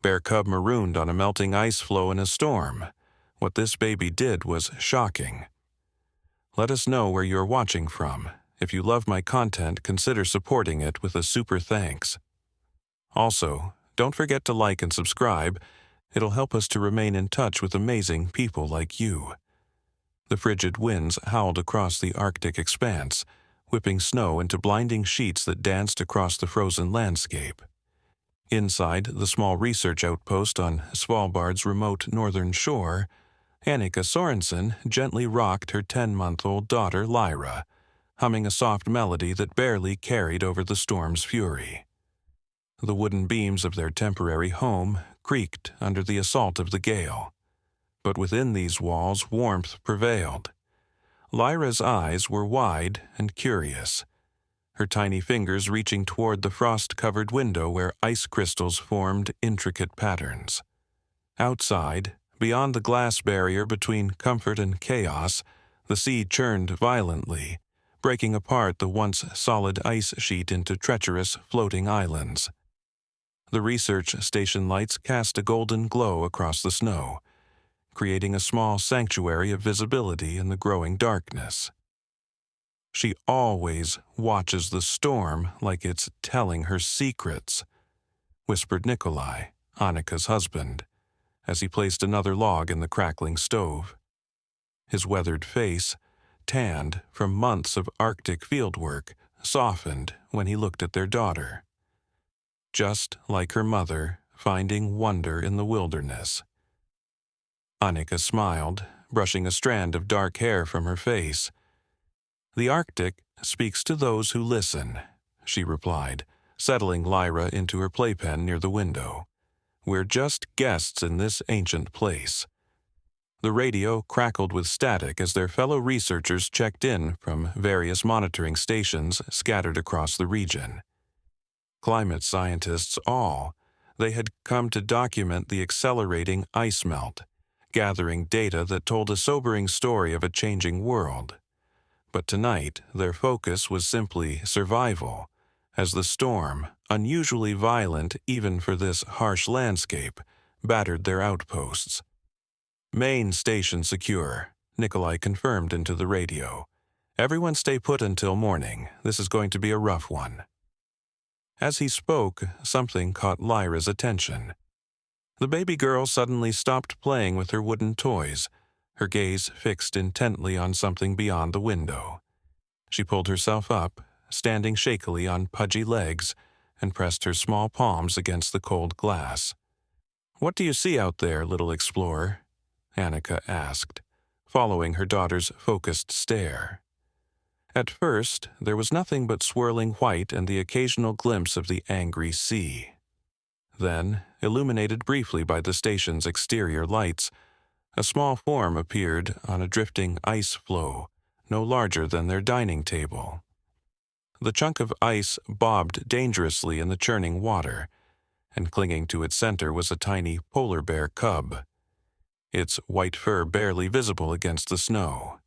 bear cub marooned on a melting ice floe in a storm. What this baby did was shocking. Let us know where you're watching from. If you love my content, consider supporting it with a super thanks. Also, don't forget to like and subscribe. It'll help us to remain in touch with amazing people like you. The frigid winds howled across the Arctic expanse, whipping snow into blinding sheets that danced across the frozen landscape. Inside the small research outpost on Svalbard's remote northern shore, Annika Sorensen gently rocked her 10-month-old daughter Lyra, humming a soft melody that barely carried over the storm's fury. The wooden beams of their temporary home creaked under the assault of the gale, but within these walls warmth prevailed. Lyra's eyes were wide and curious, her tiny fingers reaching toward the frost-covered window where ice crystals formed intricate patterns. Outside, beyond the glass barrier between comfort and chaos, the sea churned violently, breaking apart the once solid ice sheet into treacherous floating islands. The research station lights cast a golden glow across the snow, creating a small sanctuary of visibility in the growing darkness. She always watches the storm like it's telling her secrets, whispered Nikolai, Annika's husband, as he placed another log in the crackling stove. His weathered face, tanned from months of Arctic fieldwork, softened when he looked at their daughter. Just like her mother, finding wonder in the wilderness. Annika smiled, brushing a strand of dark hair from her face. "The Arctic speaks to those who listen," she replied, settling Lyra into her playpen near the window. "We're just guests in this ancient place." The radio crackled with static as their fellow researchers checked in from various monitoring stations scattered across the region. Climate scientists all, they had come to document the accelerating ice melt, gathering data that told a sobering story of a changing world. But tonight, their focus was simply survival, as the storm, unusually violent even for this harsh landscape, battered their outposts. "Main station secure," Nikolai confirmed into the radio. "Everyone stay put until morning. This is going to be a rough one." As he spoke, something caught Lyra's attention. The baby girl suddenly stopped playing with her wooden toys, her gaze fixed intently on something beyond the window. She pulled herself up, standing shakily on pudgy legs, and pressed her small palms against the cold glass. "What do you see out there, little explorer?" Annika asked, following her daughter's focused stare. At first, there was nothing but swirling white and the occasional glimpse of the angry sea. Then, illuminated briefly by the station's exterior lights, a small form appeared on a drifting ice floe, no larger than their dining table. The chunk of ice bobbed dangerously in the churning water, and clinging to its center was a tiny polar bear cub, its white fur barely visible against the snow.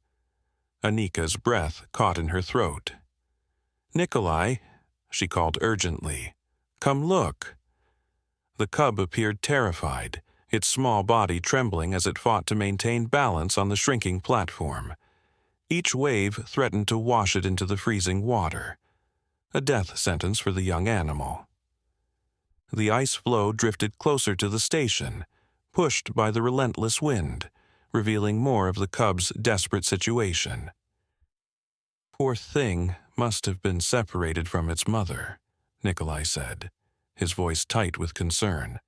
Annika's breath caught in her throat. "Nikolai," she called urgently, "come look." The cub appeared terrified, its small body trembling as it fought to maintain balance on the shrinking platform. Each wave threatened to wash it into the freezing water, a death sentence for the young animal. The ice floe drifted closer to the station, pushed by the relentless wind, revealing more of the cub's desperate situation. "Poor thing must have been separated from its mother," Nikolai said, his voice tight with concern.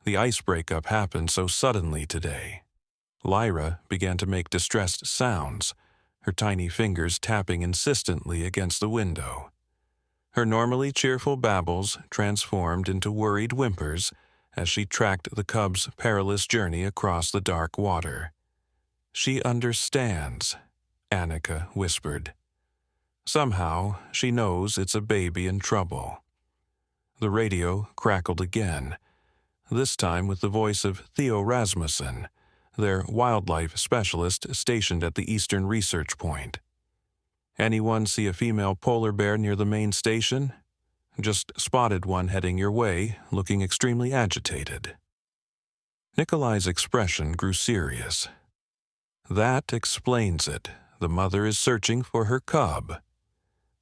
"The ice breakup happened so suddenly today." Lyra began to make distressed sounds, her tiny fingers tapping insistently against the window. Her normally cheerful babbles transformed into worried whimpers as she tracked the cub's perilous journey across the dark water. "She understands," Annika whispered. "Somehow, she knows it's a baby in trouble." The radio crackled again, this time with the voice of Theo Rasmussen, their wildlife specialist stationed at the Eastern Research Point. "Anyone see a female polar bear near the main station?" Just spotted one heading your way, looking extremely agitated." Nikolai's expression grew serious. "That explains it. The mother is searching for her cub."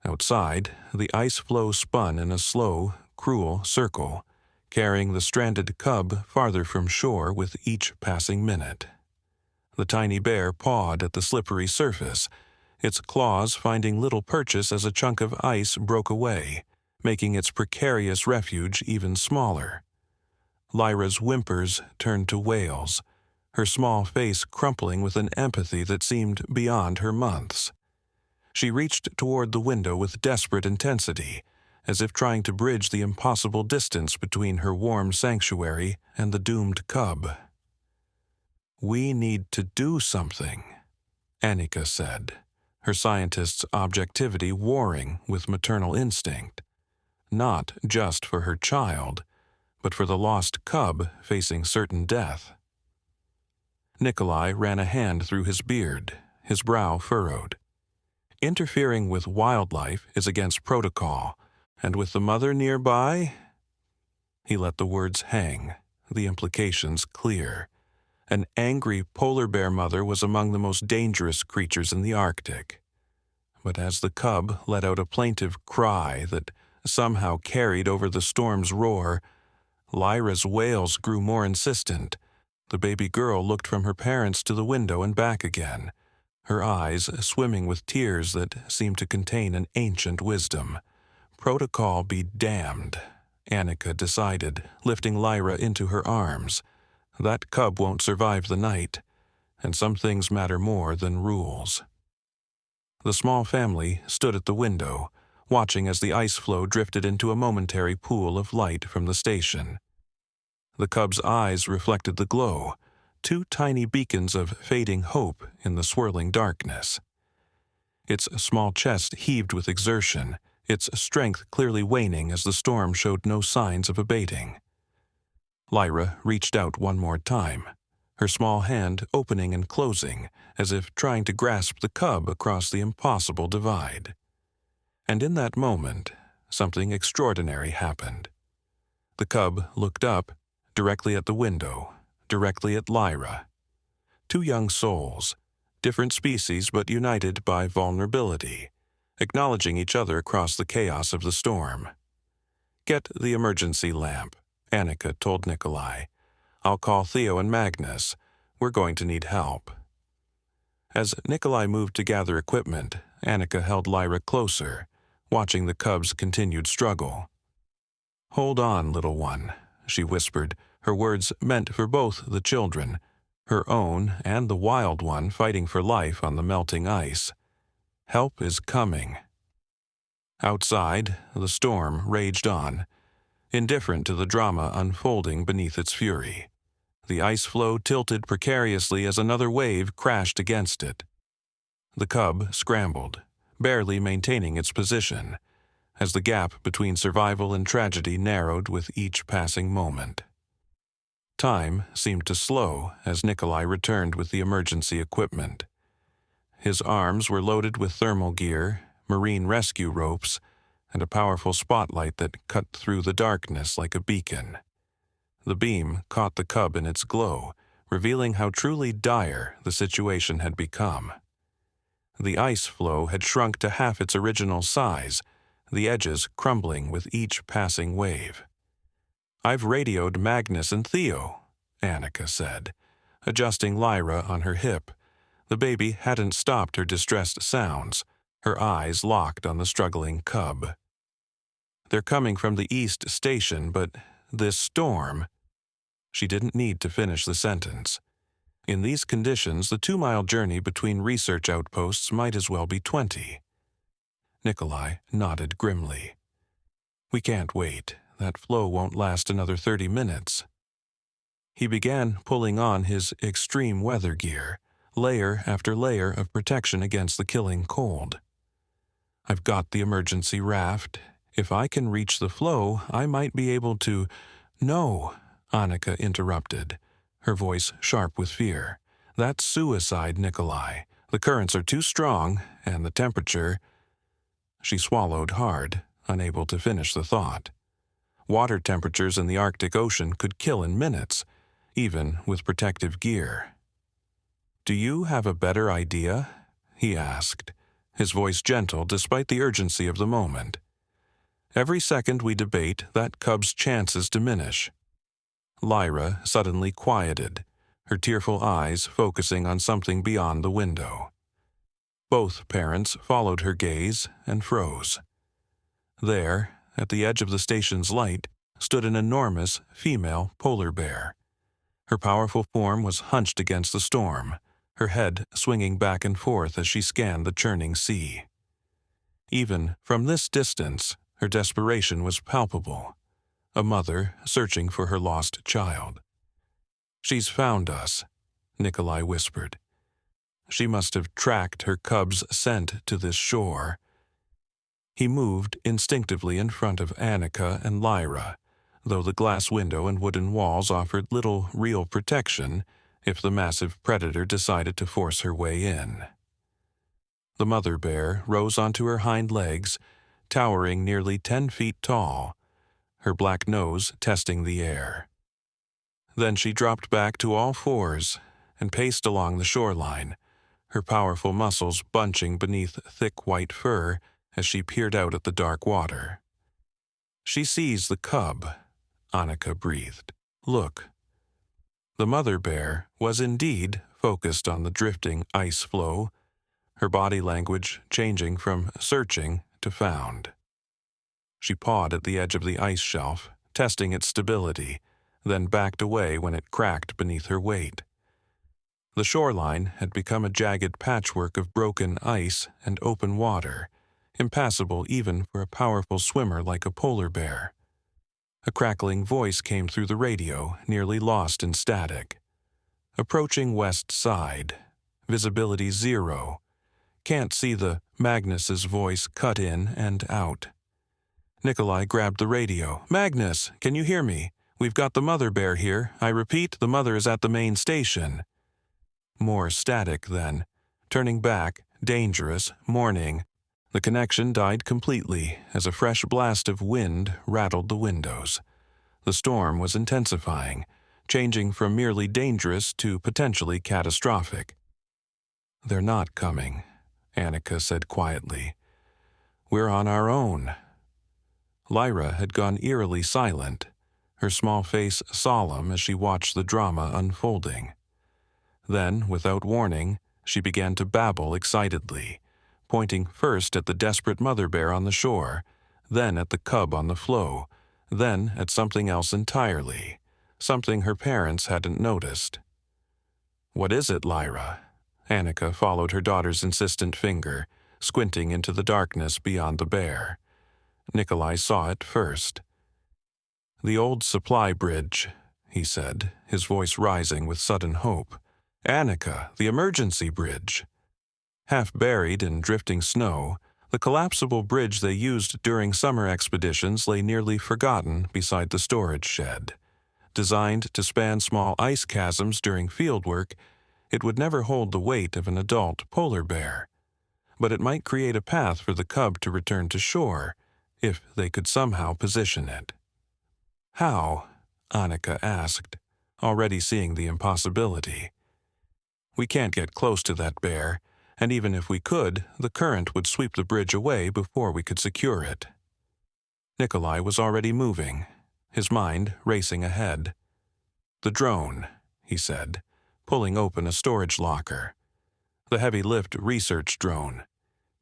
Outside, the ice floe spun in a slow, cruel circle, carrying the stranded cub farther from shore with each passing minute. The tiny bear pawed at the slippery surface, its claws finding little purchase as a chunk of ice broke away, making its precarious refuge even smaller. Lyra's whimpers turned to wails, her small face crumpling with an empathy that seemed beyond her months. She reached toward the window with desperate intensity, as if trying to bridge the impossible distance between her warm sanctuary and the doomed cub. "We need to do something," Annika said, her scientist's objectivity warring with maternal instinct. Not just for her child, but for the lost cub facing certain death. Nikolai ran a hand through his beard, his brow furrowed. Interfering with wildlife is against protocol, and with the mother nearby? He let the words hang, the implications clear. An angry polar bear mother was among the most dangerous creatures in the Arctic. But as the cub let out a plaintive cry that somehow carried over the storm's roar, Lyra's wails grew more insistent. The baby girl looked from her parents to the window and back again, her eyes swimming with tears that seemed to contain an ancient wisdom. "Protocol be damned," Annika decided, lifting Lyra into her arms. "That cub won't survive the night, and some things matter more than rules." The small family stood at the window, watching as the ice floe drifted into a momentary pool of light from the station. The cub's eyes reflected the glow, two tiny beacons of fading hope in the swirling darkness. Its small chest heaved with exertion, its strength clearly waning as the storm showed no signs of abating. Lyra reached out one more time, her small hand opening and closing as if trying to grasp the cub across the impossible divide. And in that moment, something extraordinary happened. The cub looked up, directly at the window, directly at Lyra. Two young souls, different species but united by vulnerability, acknowledging each other across the chaos of the storm. "Get the emergency lamp," Annika told Nikolai. "I'll call Theo and Magnus. We're going to need help." As Nikolai moved to gather equipment, Annika held Lyra closer, watching the cub's continued struggle. "Hold on, little one," she whispered, her words meant for both the children, her own and the wild one fighting for life on the melting ice. "Help is coming." Outside, the storm raged on, indifferent to the drama unfolding beneath its fury. The ice floe tilted precariously as another wave crashed against it. The cub scrambled, barely maintaining its position, as the gap between survival and tragedy narrowed with each passing moment. Time seemed to slow as Nikolai returned with the emergency equipment. His arms were loaded with thermal gear, marine rescue ropes, and a powerful spotlight that cut through the darkness like a beacon. The beam caught the cub in its glow, revealing how truly dire the situation had become. The ice floe had shrunk to half its original size, the edges crumbling with each passing wave. "I've radioed Magnus and Theo," Annika said, adjusting Lyra on her hip. The baby hadn't stopped her distressed sounds, her eyes locked on the struggling cub. "They're coming from the east station, but this storm—" She didn't need to finish the sentence. In these conditions, the 2-mile journey between research outposts might as well be 20. Nikolai nodded grimly. "We can't wait. That floe won't last another 30 minutes. He began pulling on his extreme weather gear, layer after layer of protection against the killing cold. "I've got the emergency raft. If I can reach the floe, I might be able to—" "No," Annika interrupted, her voice sharp with fear. "That's suicide, Nikolai. The currents are too strong, and the temperature—" She swallowed hard, unable to finish the thought. Water temperatures in the Arctic Ocean could kill in minutes, even with protective gear. "Do you have a better idea?" he asked, his voice gentle despite the urgency of the moment. "Every second we debate, that cub's chances diminish." Lyra suddenly quieted, her tearful eyes focusing on something beyond the window. Both parents followed her gaze and froze. There, at the edge of the station's light, stood an enormous female polar bear. Her powerful form was hunched against the storm, her head swinging back and forth as she scanned the churning sea. Even from this distance, her desperation was palpable. A mother searching for her lost child. "She's found us," Nikolai whispered. "She must have tracked her cub's scent to this shore." He moved instinctively in front of Annika and Lyra, though the glass window and wooden walls offered little real protection if the massive predator decided to force her way in. The mother bear rose onto her hind legs, towering nearly 10 feet tall, her black nose testing the air. Then she dropped back to all fours and paced along the shoreline, her powerful muscles bunching beneath thick white fur as she peered out at the dark water. "She sees the cub," Annika breathed. "Look." The mother bear was indeed focused on the drifting ice floe, her body language changing from searching to found. She pawed at the edge of the ice shelf, testing its stability, then backed away when it cracked beneath her weight. The shoreline had become a jagged patchwork of broken ice and open water, impassable even for a powerful swimmer like a polar bear. A crackling voice came through the radio, nearly lost in static. "Approaching west side. Visibility 0. Can't see the..." Magnus's voice cut in and out. Nikolai grabbed the radio. "Magnus, can you hear me? We've got the mother bear here. I repeat, the mother is at the main station." More static then. Turning back, dangerous, mourning. The connection died completely as a fresh blast of wind rattled the windows. The storm was intensifying, changing from merely dangerous to potentially catastrophic. "They're not coming," Annika said quietly. "We're on our own." Lyra had gone eerily silent, her small face solemn as she watched the drama unfolding. Then, without warning, she began to babble excitedly, pointing first at the desperate mother bear on the shore, then at the cub on the floe, then at something else entirely, something her parents hadn't noticed. "What is it, Lyra?" Annika followed her daughter's insistent finger, squinting into the darkness beyond the bear. Nikolai saw it first. "The old supply bridge," he said, his voice rising with sudden hope. "Annika, the emergency bridge." Half buried in drifting snow, the collapsible bridge they used during summer expeditions lay nearly forgotten beside the storage shed. Designed to span small ice chasms during fieldwork, it would never hold the weight of an adult polar bear. But it might create a path for the cub to return to shore, if they could somehow position it. "How?" Annika asked, already seeing the impossibility. "We can't get close to that bear, and even if we could, the current would sweep the bridge away before we could secure it." Nikolai was already moving, his mind racing ahead. "The drone," he said, pulling open a storage locker. "The heavy-lift research drone.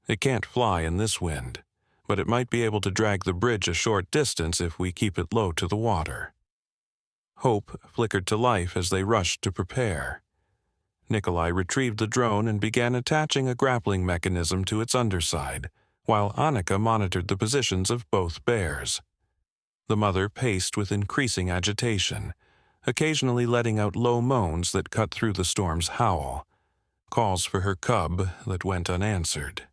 It can't fly in this wind, but it might be able to drag the bridge a short distance if we keep it low to the water." Hope flickered to life as they rushed to prepare. Nikolai retrieved the drone and began attaching a grappling mechanism to its underside, while Annika monitored the positions of both bears. The mother paced with increasing agitation, occasionally letting out low moans that cut through the storm's howl, calls for her cub that went unanswered.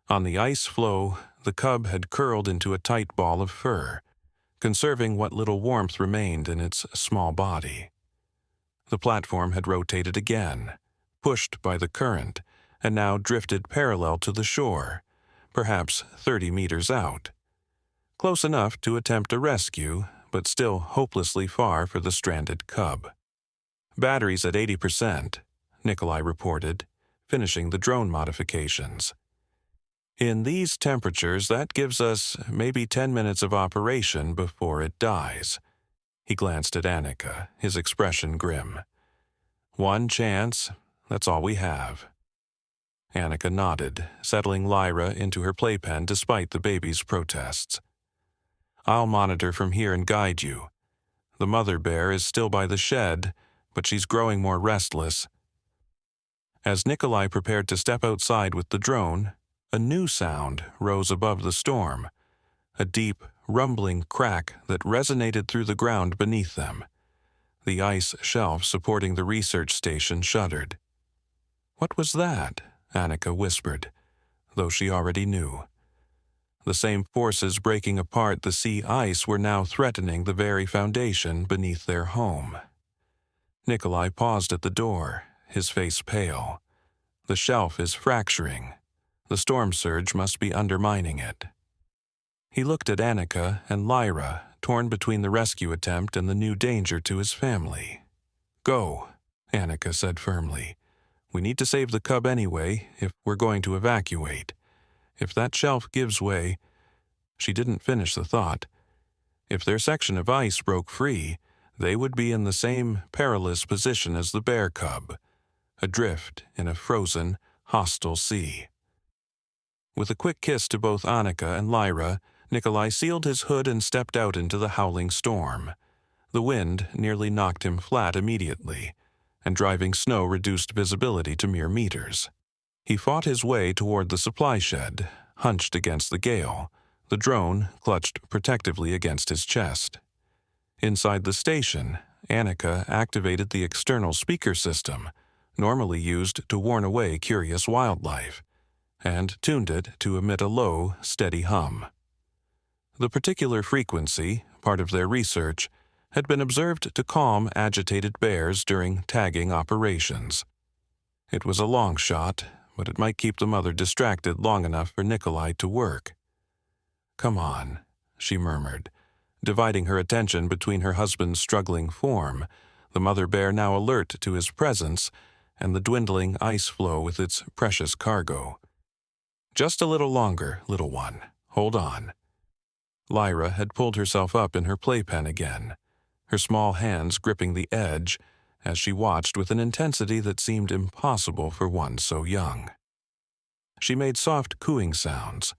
On the ice floe, the cub had curled into a tight ball of fur, conserving what little warmth remained in its small body. The platform had rotated again, pushed by the current, and now drifted parallel to the shore, perhaps 30 meters out, close enough to attempt a rescue, but still hopelessly far for the stranded cub. "Batteries at 80%, Nikolai reported, finishing the drone modifications. "In these temperatures, that gives us maybe 10 minutes of operation before it dies." He glanced at Annika, his expression grim. "One chance, that's all we have." Annika nodded, settling Lyra into her playpen despite the baby's protests. "I'll monitor from here and guide you. The mother bear is still by the shed, but she's growing more restless." As Nikolai prepared to step outside with the drone, a new sound rose above the storm, a deep, rumbling crack that resonated through the ground beneath them. The ice shelf supporting the research station shuddered. "What was that?" Annika whispered, though she already knew. The same forces breaking apart the sea ice were now threatening the very foundation beneath their home. Nikolai paused at the door, his face pale. The shelf is fracturing. The storm surge must be undermining it. He looked at Annika and Lyra, torn between the rescue attempt and the new danger to his family. "Go," Annika said firmly. "We need to save the cub anyway, if we're going to evacuate. If that shelf gives way—" She didn't finish the thought. If their section of ice broke free, they would be in the same perilous position as the bear cub, adrift in a frozen, hostile sea. With a quick kiss to both Annika and Lyra, Nikolai sealed his hood and stepped out into the howling storm. The wind nearly knocked him flat immediately, and driving snow reduced visibility to mere meters. He fought his way toward the supply shed, hunched against the gale, the drone clutched protectively against his chest. Inside the station, Annika activated the external speaker system, normally used to warn away curious wildlife, and tuned it to emit a low, steady hum. The particular frequency, part of their research, had been observed to calm agitated bears during tagging operations. It was a long shot, but it might keep the mother distracted long enough for Nikolai to work. "Come on," she murmured, dividing her attention between her husband's struggling form, the mother bear now alert to his presence, and the dwindling ice floe with its precious cargo. "Just a little longer, little one. Hold on." Lyra had pulled herself up in her playpen again, her small hands gripping the edge as she watched with an intensity that seemed impossible for one so young. She made soft cooing sounds,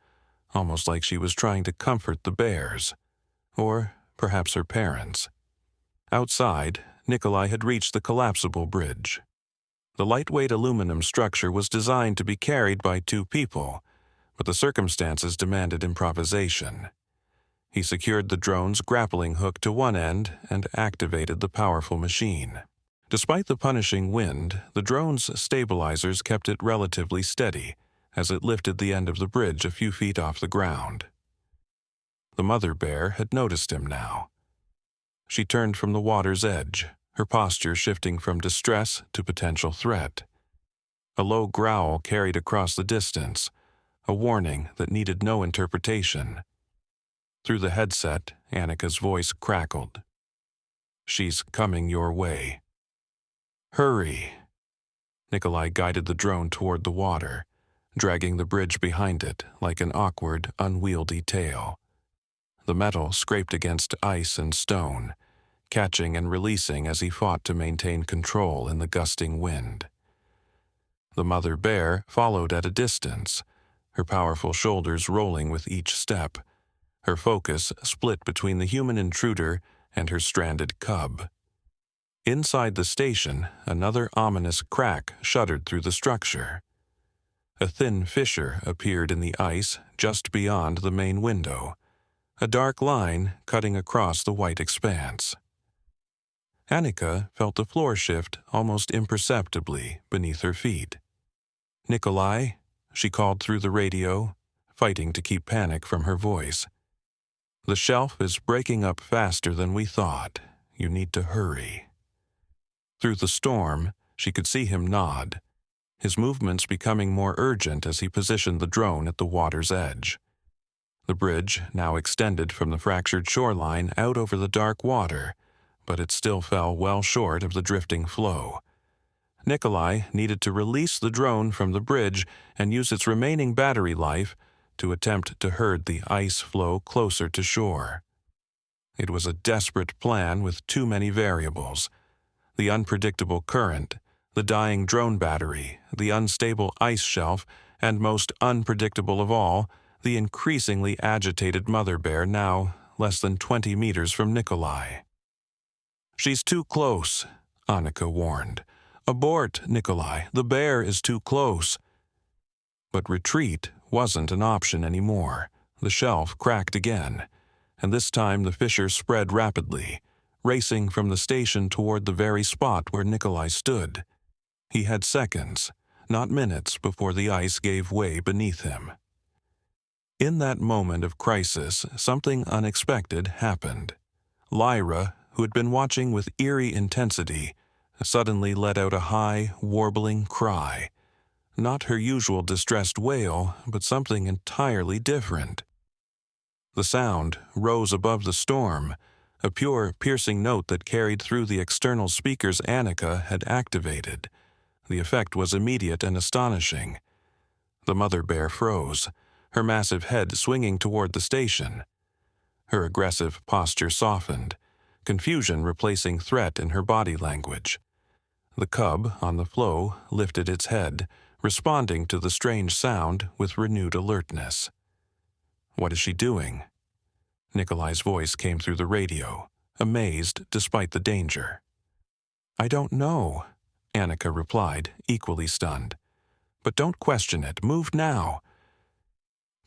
almost like she was trying to comfort the bears, or perhaps her parents. Outside, Nikolai had reached the collapsible bridge. The lightweight aluminum structure was designed to be carried by 2 people, but the circumstances demanded improvisation. He secured the drone's grappling hook to one end and activated the powerful machine. Despite the punishing wind, the drone's stabilizers kept it relatively steady as it lifted the end of the bridge a few feet off the ground. The mother bear had noticed him now. She turned from the water's edge, her posture shifting from distress to potential threat. A low growl carried across the distance, a warning that needed no interpretation. Through the headset, Annika's voice crackled. "She's coming your way." "Hurry." Nikolai guided the drone toward the water, dragging the bridge behind it like an awkward, unwieldy tail. The metal scraped against ice and stone, catching and releasing as he fought to maintain control in the gusting wind. The mother bear followed at a distance, her powerful shoulders rolling with each step, her focus split between the human intruder and her stranded cub. Inside the station, another ominous crack shuddered through the structure. A thin fissure appeared in the ice just beyond the main window, a dark line cutting across the white expanse. Annika felt the floor shift almost imperceptibly beneath her feet. "Nikolai," she called through the radio, fighting to keep panic from her voice. "The shelf is breaking up faster than we thought. You need to hurry." Through the storm, she could see him nod, his movements becoming more urgent as he positioned the drone at the water's edge. The bridge now extended from the fractured shoreline out over the dark water, but it still fell well short of the drifting Floe. Nikolai needed to release the drone from the bridge and use its remaining battery life to attempt to herd the ice floe closer to shore. It was a desperate plan with too many variables: the unpredictable current, the dying drone battery, the unstable ice shelf, and most unpredictable of all, the increasingly agitated mother bear now less than 20 meters from Nikolai. "She's too close," Annika warned. "Abort, Nikolai. The bear is too close." But retreat wasn't an option anymore. The shelf cracked again, and this time the fissure spread rapidly, racing from the station toward the very spot where Nikolai stood. He had seconds, not minutes, before the ice gave way beneath him. In that moment of crisis, something unexpected happened. Lyra, who had been watching with eerie intensity, suddenly let out a high, warbling cry. Not her usual distressed wail, but something entirely different. The sound rose above the storm, a pure, piercing note that carried through the external speakers Annika had activated. The effect was immediate and astonishing. The mother bear froze, her massive head swinging toward the station. Her aggressive posture softened, confusion replacing threat in her body language. The cub on the floe lifted its head, responding to the strange sound with renewed alertness. "What is she doing?" Nikolai's voice came through the radio, amazed despite the danger. "I don't know," Annika replied, equally stunned. "But don't question it. Move now."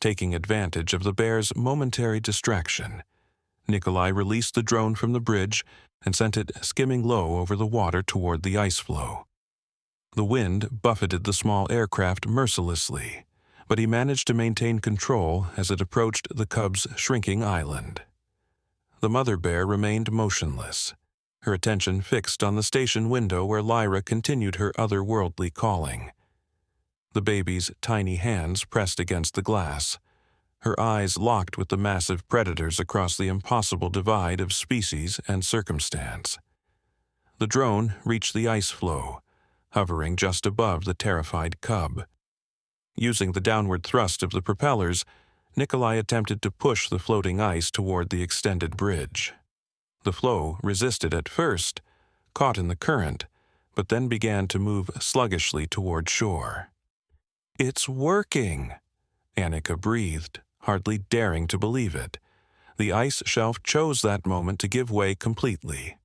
Taking advantage of the bear's momentary distraction, Nikolai released the drone from the bridge and sent it skimming low over the water toward the ice floe. The wind buffeted the small aircraft mercilessly, but he managed to maintain control as it approached the cub's shrinking island. The mother bear remained motionless, her attention fixed on the station window where Lyra continued her otherworldly calling. The baby's tiny hands pressed against the glass, her eyes locked with the massive predators across the impossible divide of species and circumstance. The drone reached the ice floe, hovering just above the terrified cub. Using the downward thrust of the propellers, Nikolai attempted to push the floating ice toward the extended bridge. The floe resisted at first, caught in the current, but then began to move sluggishly toward shore. "It's working!" Annika breathed, hardly daring to believe it. The ice shelf chose that moment to give way completely.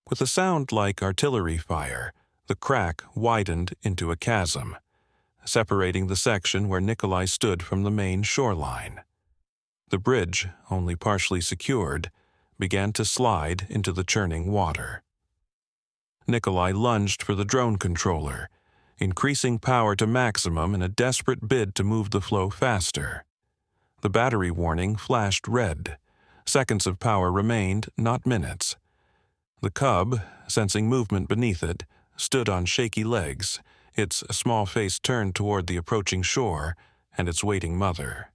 With a sound like artillery fire, the crack widened into a chasm, separating the section where Nikolai stood from the main shoreline. The bridge, only partially secured, began to slide into the churning water. Nikolai lunged for the drone controller, increasing power to maximum in a desperate bid to move the floe faster. The battery warning flashed red. Seconds of power remained, not minutes. The cub, sensing movement beneath it, stood on shaky legs, its small face turned toward the approaching shore and its waiting mother.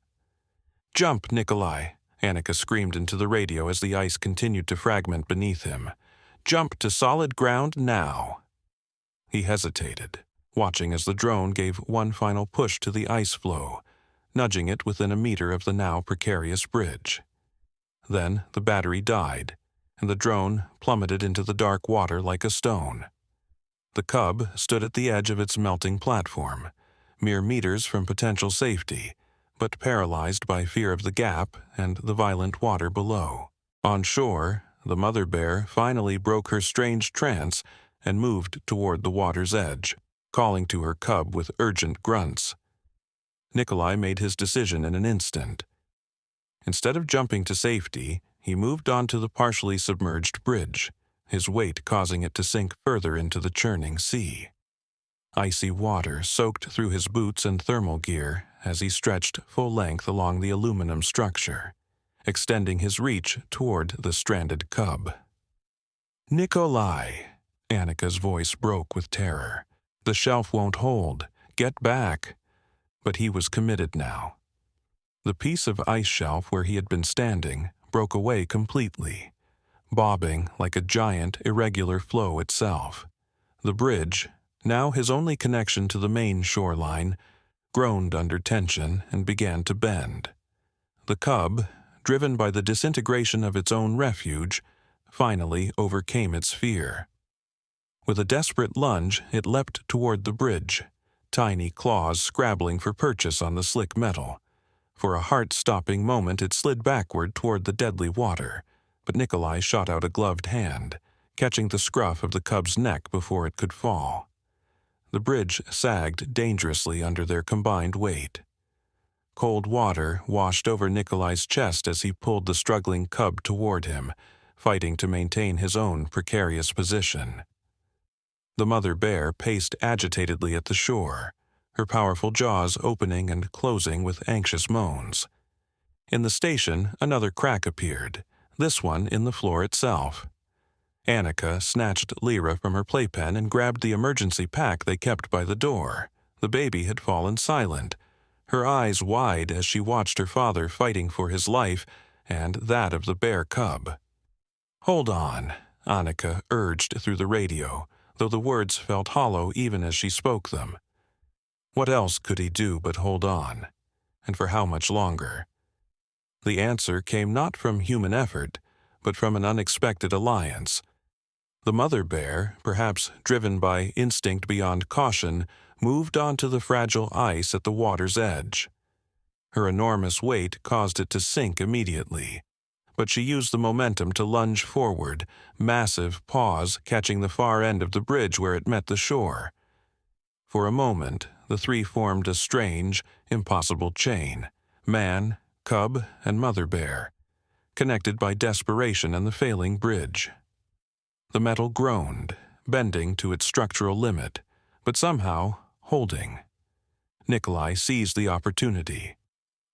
"Jump, Nikolai!" Annika screamed into the radio as the ice continued to fragment beneath him. "Jump to solid ground now!" He hesitated, watching as the drone gave one final push to the ice floe, nudging it within a meter of the now precarious bridge. Then the battery died, and the drone plummeted into the dark water like a stone. The cub stood at the edge of its melting platform, mere meters from potential safety, but paralyzed by fear of the gap and the violent water below. On shore, the mother bear finally broke her strange trance and moved toward the water's edge, calling to her cub with urgent grunts. Nikolai made his decision in an instant. Instead of jumping to safety, he moved onto the partially submerged bridge, his weight causing it to sink further into the churning sea. Icy water soaked through his boots and thermal gear as he stretched full length along the aluminum structure, extending his reach toward the stranded cub. "Nikolai!" Annika's voice broke with terror. "The shelf won't hold. Get back." But he was committed now. The piece of ice shelf where he had been standing broke away completely, bobbing like a giant, irregular floe itself. The bridge, now his only connection to the main shoreline, groaned under tension and began to bend. The cub, driven by the disintegration of its own refuge, finally overcame its fear. With a desperate lunge, it leapt toward the bridge, tiny claws scrabbling for purchase on the slick metal. For a heart-stopping moment it slid backward toward the deadly water, but Nikolai shot out a gloved hand, catching the scruff of the cub's neck before it could fall. The bridge sagged dangerously under their combined weight. Cold water washed over Nikolai's chest as he pulled the struggling cub toward him, fighting to maintain his own precarious position. The mother bear paced agitatedly at the shore, her powerful jaws opening and closing with anxious moans. In the station, another crack appeared, this one in the floor itself. Annika snatched Lyra from her playpen and grabbed the emergency pack they kept by the door. The baby had fallen silent, her eyes wide as she watched her father fighting for his life and that of the bear cub. "Hold on," Annika urged through the radio, though the words felt hollow even as she spoke them. What else could he do but hold on? And for how much longer? The answer came not from human effort, but from an unexpected alliance. The mother bear, perhaps driven by instinct beyond caution, moved onto the fragile ice at the water's edge. Her enormous weight caused it to sink immediately, but she used the momentum to lunge forward, massive paws catching the far end of the bridge where it met the shore. For a moment, the three formed a strange, impossible chain: man, cub, and mother bear, connected by desperation and the failing bridge. The metal groaned, bending to its structural limit, but somehow holding. Nikolai seized the opportunity.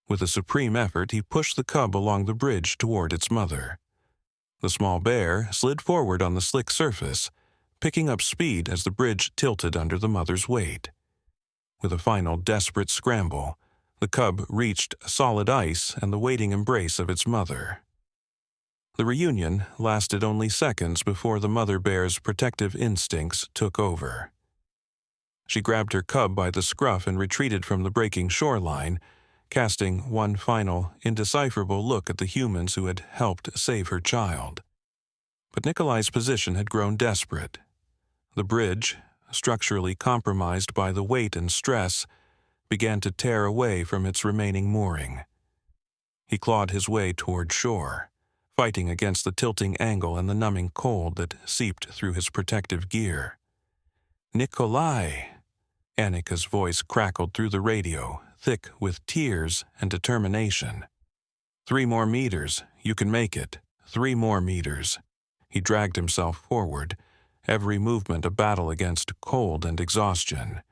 With a supreme effort, he pushed the cub along the bridge toward its mother. The small bear slid forward on the slick surface, picking up speed as the bridge tilted under the mother's weight. With a final desperate scramble, the cub reached solid ice and the waiting embrace of its mother. The reunion lasted only seconds before the mother bear's protective instincts took over. She grabbed her cub by the scruff and retreated from the breaking shoreline, casting one final, indecipherable look at the humans who had helped save her child. But Nikolai's position had grown desperate. The bridge, structurally compromised by the weight and stress, began to tear away from its remaining mooring. He clawed his way toward shore, fighting against the tilting angle and the numbing cold that seeped through his protective gear. "Nikolai!" Annika's voice crackled through the radio, thick with tears and determination. 3 more meters. You can make it. 3 more meters." He dragged himself forward, every movement a battle against cold and exhaustion.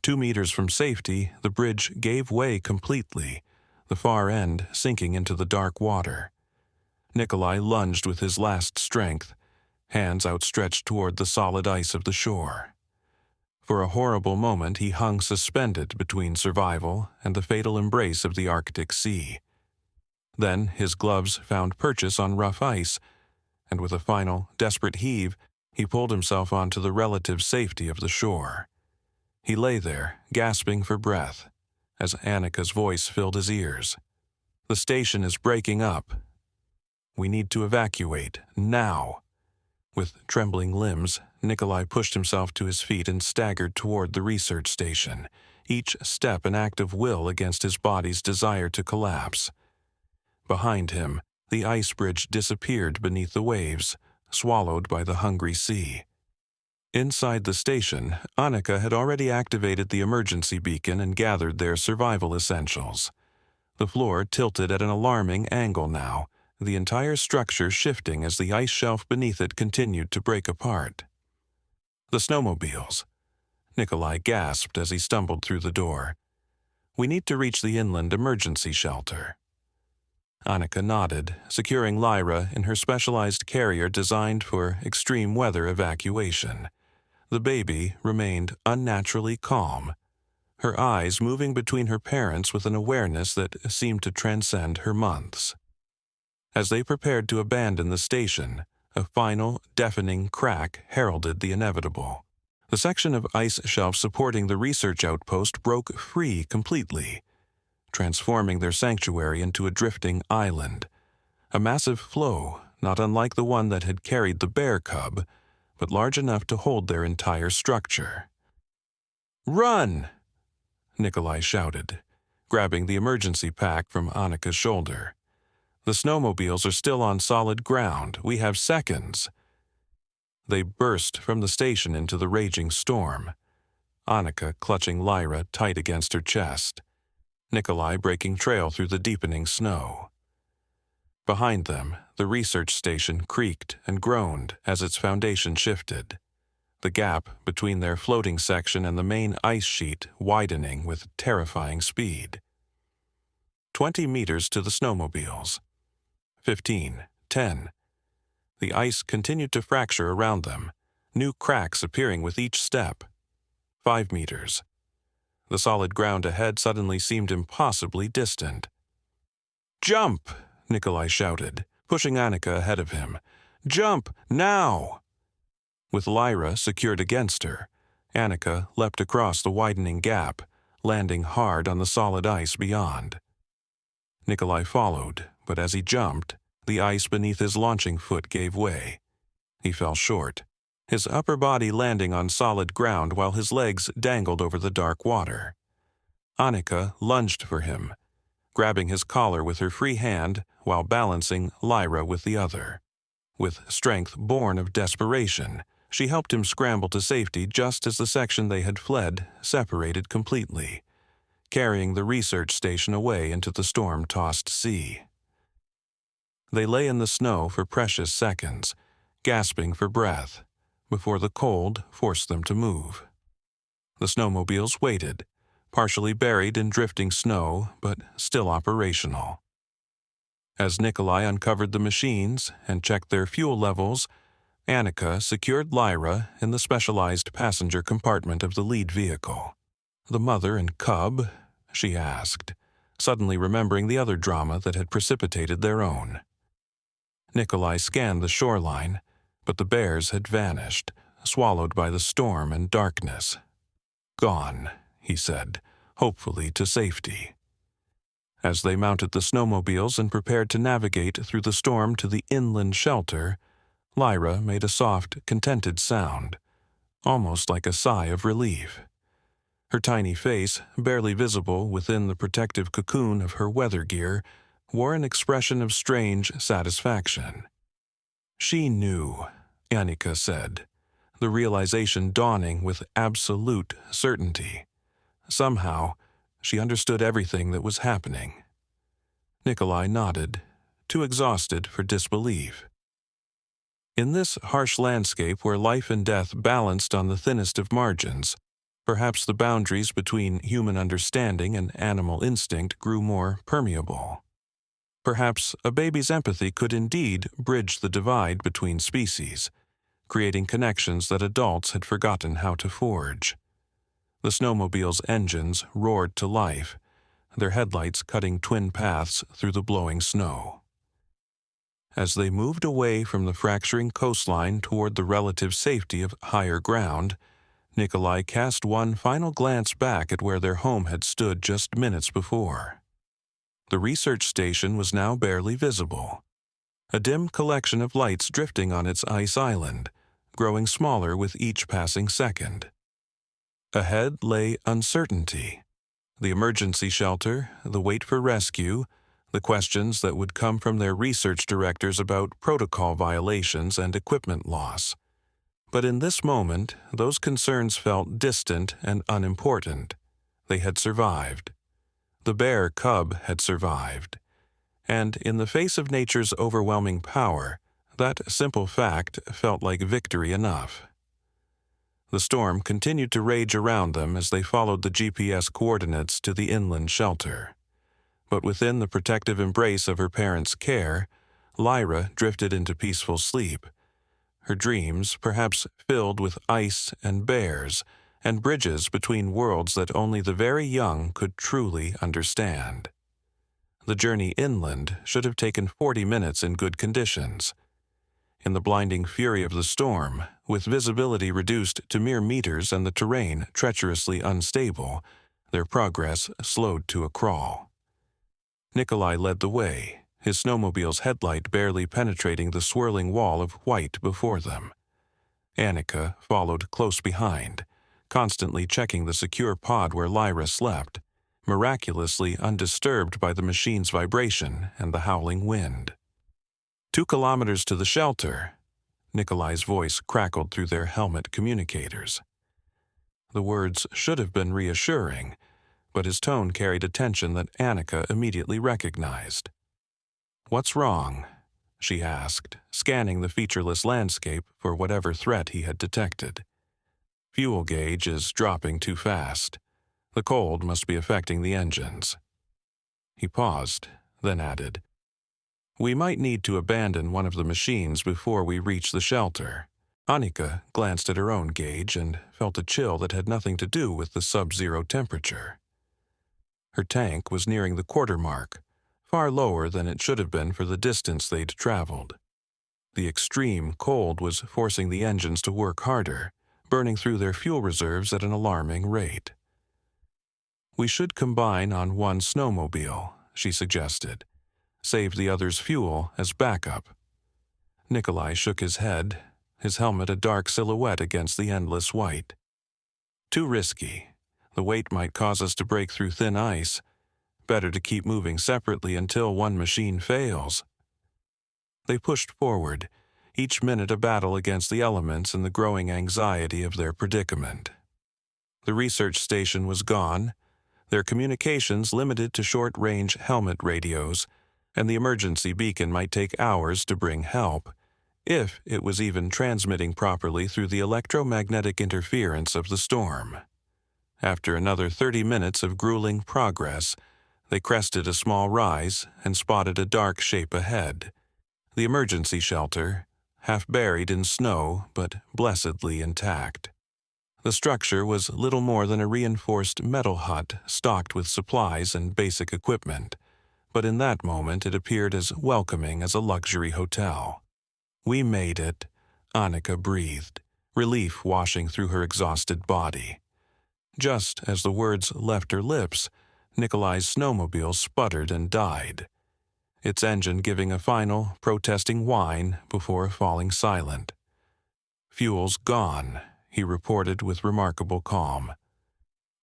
2 meters from safety, the bridge gave way completely, the far end sinking into the dark water. Nikolai lunged with his last strength, hands outstretched toward the solid ice of the shore. For a horrible moment he hung suspended between survival and the fatal embrace of the Arctic Sea. Then his gloves found purchase on rough ice, and with a final, desperate heave, he pulled himself onto the relative safety of the shore. He lay there, gasping for breath, as Annika's voice filled his ears. "The station is breaking up. We need to evacuate, now." With trembling limbs, Nikolai pushed himself to his feet and staggered toward the research station, each step an act of will against his body's desire to collapse. Behind him, the ice bridge disappeared beneath the waves, swallowed by the hungry sea. Inside the station, Annika had already activated the emergency beacon and gathered their survival essentials. The floor tilted at an alarming angle now, the entire structure shifting as the ice shelf beneath it continued to break apart. "The snowmobiles." Nikolai gasped as he stumbled through the door. "We need to reach the inland emergency shelter." Annika nodded, securing Lyra in her specialized carrier designed for extreme weather evacuation. The baby remained unnaturally calm. her eyes moving between her parents with an awareness that seemed to transcend her months. As they prepared to abandon the station, a final, deafening crack heralded the inevitable. The section of ice shelf supporting the research outpost broke free completely, transforming their sanctuary into a drifting island. A massive floe, not unlike the one that had carried the bear cub, but large enough to hold their entire structure. "Run!" Nikolai shouted, grabbing the emergency pack from Annika's shoulder. "The snowmobiles are still on solid ground. We have seconds." They burst from the station into the raging storm, Annika clutching Lyra tight against her chest, Nikolai breaking trail through the deepening snow. Behind them, the research station creaked and groaned as its foundation shifted, the gap between their floating section and the main ice sheet widening with terrifying speed. 20 meters to the snowmobiles. 15, 10. The ice continued to fracture around them, new cracks appearing with each step. 5 meters. The solid ground ahead suddenly seemed impossibly distant. "Jump!" Nikolai shouted, pushing Annika ahead of him. "Jump, now!" With Lyra secured against her, Annika leapt across the widening gap, landing hard on the solid ice beyond. Nikolai followed, but as he jumped, the ice beneath his launching foot gave way. He fell short, his upper body landing on solid ground while his legs dangled over the dark water. Annika lunged for him, grabbing his collar with her free hand while balancing Lyra with the other. With strength born of desperation, she helped him scramble to safety just as the section they had fled separated completely, carrying the research station away into the storm-tossed sea. They lay in the snow for precious seconds, gasping for breath, before the cold forced them to move. The snowmobiles waited, partially buried in drifting snow, but still operational. As Nikolai uncovered the machines and checked their fuel levels, Annika secured Lyra in the specialized passenger compartment of the lead vehicle. "The mother and cub?" she asked, suddenly remembering the other drama that had precipitated their own. Nikolai scanned the shoreline, but the bears had vanished, swallowed by the storm and darkness. "Gone," he said, hopefully to safety. As they mounted the snowmobiles and prepared to navigate through the storm to the inland shelter, Lyra made a soft, contented sound, almost like a sigh of relief. Her tiny face, barely visible within the protective cocoon of her weather gear, wore an expression of strange satisfaction. "She knew," Annika said, the realization dawning with absolute certainty. Somehow, she understood everything that was happening. Nikolai nodded, too exhausted for disbelief. In this harsh landscape where life and death balanced on the thinnest of margins, perhaps the boundaries between human understanding and animal instinct grew more permeable. Perhaps a baby's empathy could indeed bridge the divide between species, creating connections that adults had forgotten how to forge. The snowmobile's engines roared to life, their headlights cutting twin paths through the blowing snow. As they moved away from the fracturing coastline toward the relative safety of higher ground, Nikolai cast one final glance back at where their home had stood just minutes before. The research station was now barely visible, a dim collection of lights drifting on its ice island, growing smaller with each passing second. Ahead lay uncertainty, the emergency shelter, the wait for rescue, the questions that would come from their research directors about protocol violations and equipment loss. But in this moment, those concerns felt distant and unimportant. They had survived. The bear cub had survived. And in the face of nature's overwhelming power, that simple fact felt like victory enough. The storm continued to rage around them as they followed the GPS coordinates to the inland shelter. But within the protective embrace of her parents' care, Lyra drifted into peaceful sleep, her dreams perhaps filled with ice and bears, and bridges between worlds that only the very young could truly understand. The journey inland should have taken 40 minutes in good conditions. In the blinding fury of the storm, with visibility reduced to mere meters and the terrain treacherously unstable, their progress slowed to a crawl. Nikolai led the way, his snowmobile's headlight barely penetrating the swirling wall of white before them. Annika followed close behind, constantly checking the secure pod where Lyra slept, miraculously undisturbed by the machine's vibration and the howling wind. 2 kilometers to the shelter, Nikolai's voice crackled through their helmet communicators. The words should have been reassuring, but his tone carried a tension that Annika immediately recognized. "What's wrong?" she asked, scanning the featureless landscape for whatever threat he had detected. "Fuel gauge is dropping too fast. The cold must be affecting the engines." He paused, then added, "We might need to abandon one of the machines before we reach the shelter." Annika glanced at her own gauge and felt a chill that had nothing to do with the sub-zero temperature. Her tank was nearing the quarter mark, far lower than it should have been for the distance they'd traveled. The extreme cold was forcing the engines to work harder, burning through their fuel reserves at an alarming rate. "We should combine on one snowmobile," she suggested. "Save the other's fuel as backup." Nikolai shook his head, his helmet a dark silhouette against the endless white. "Too risky. The weight might cause us to break through thin ice. Better to keep moving separately until one machine fails." They pushed forward, each minute a battle against the elements and the growing anxiety of their predicament. The research station was gone, their communications limited to short-range helmet radios, and the emergency beacon might take hours to bring help, if it was even transmitting properly through the electromagnetic interference of the storm. After another 30 minutes of grueling progress, they crested a small rise and spotted a dark shape ahead. The emergency shelter, half buried in snow but blessedly intact. The structure was little more than a reinforced metal hut stocked with supplies and basic equipment, but in that moment it appeared as welcoming as a luxury hotel. "We made it," Annika breathed, relief washing through her exhausted body. Just as the words left her lips, Nikolai's snowmobile sputtered and died, its engine giving a final, protesting whine before falling silent. "Fuel's gone," he reported with remarkable calm.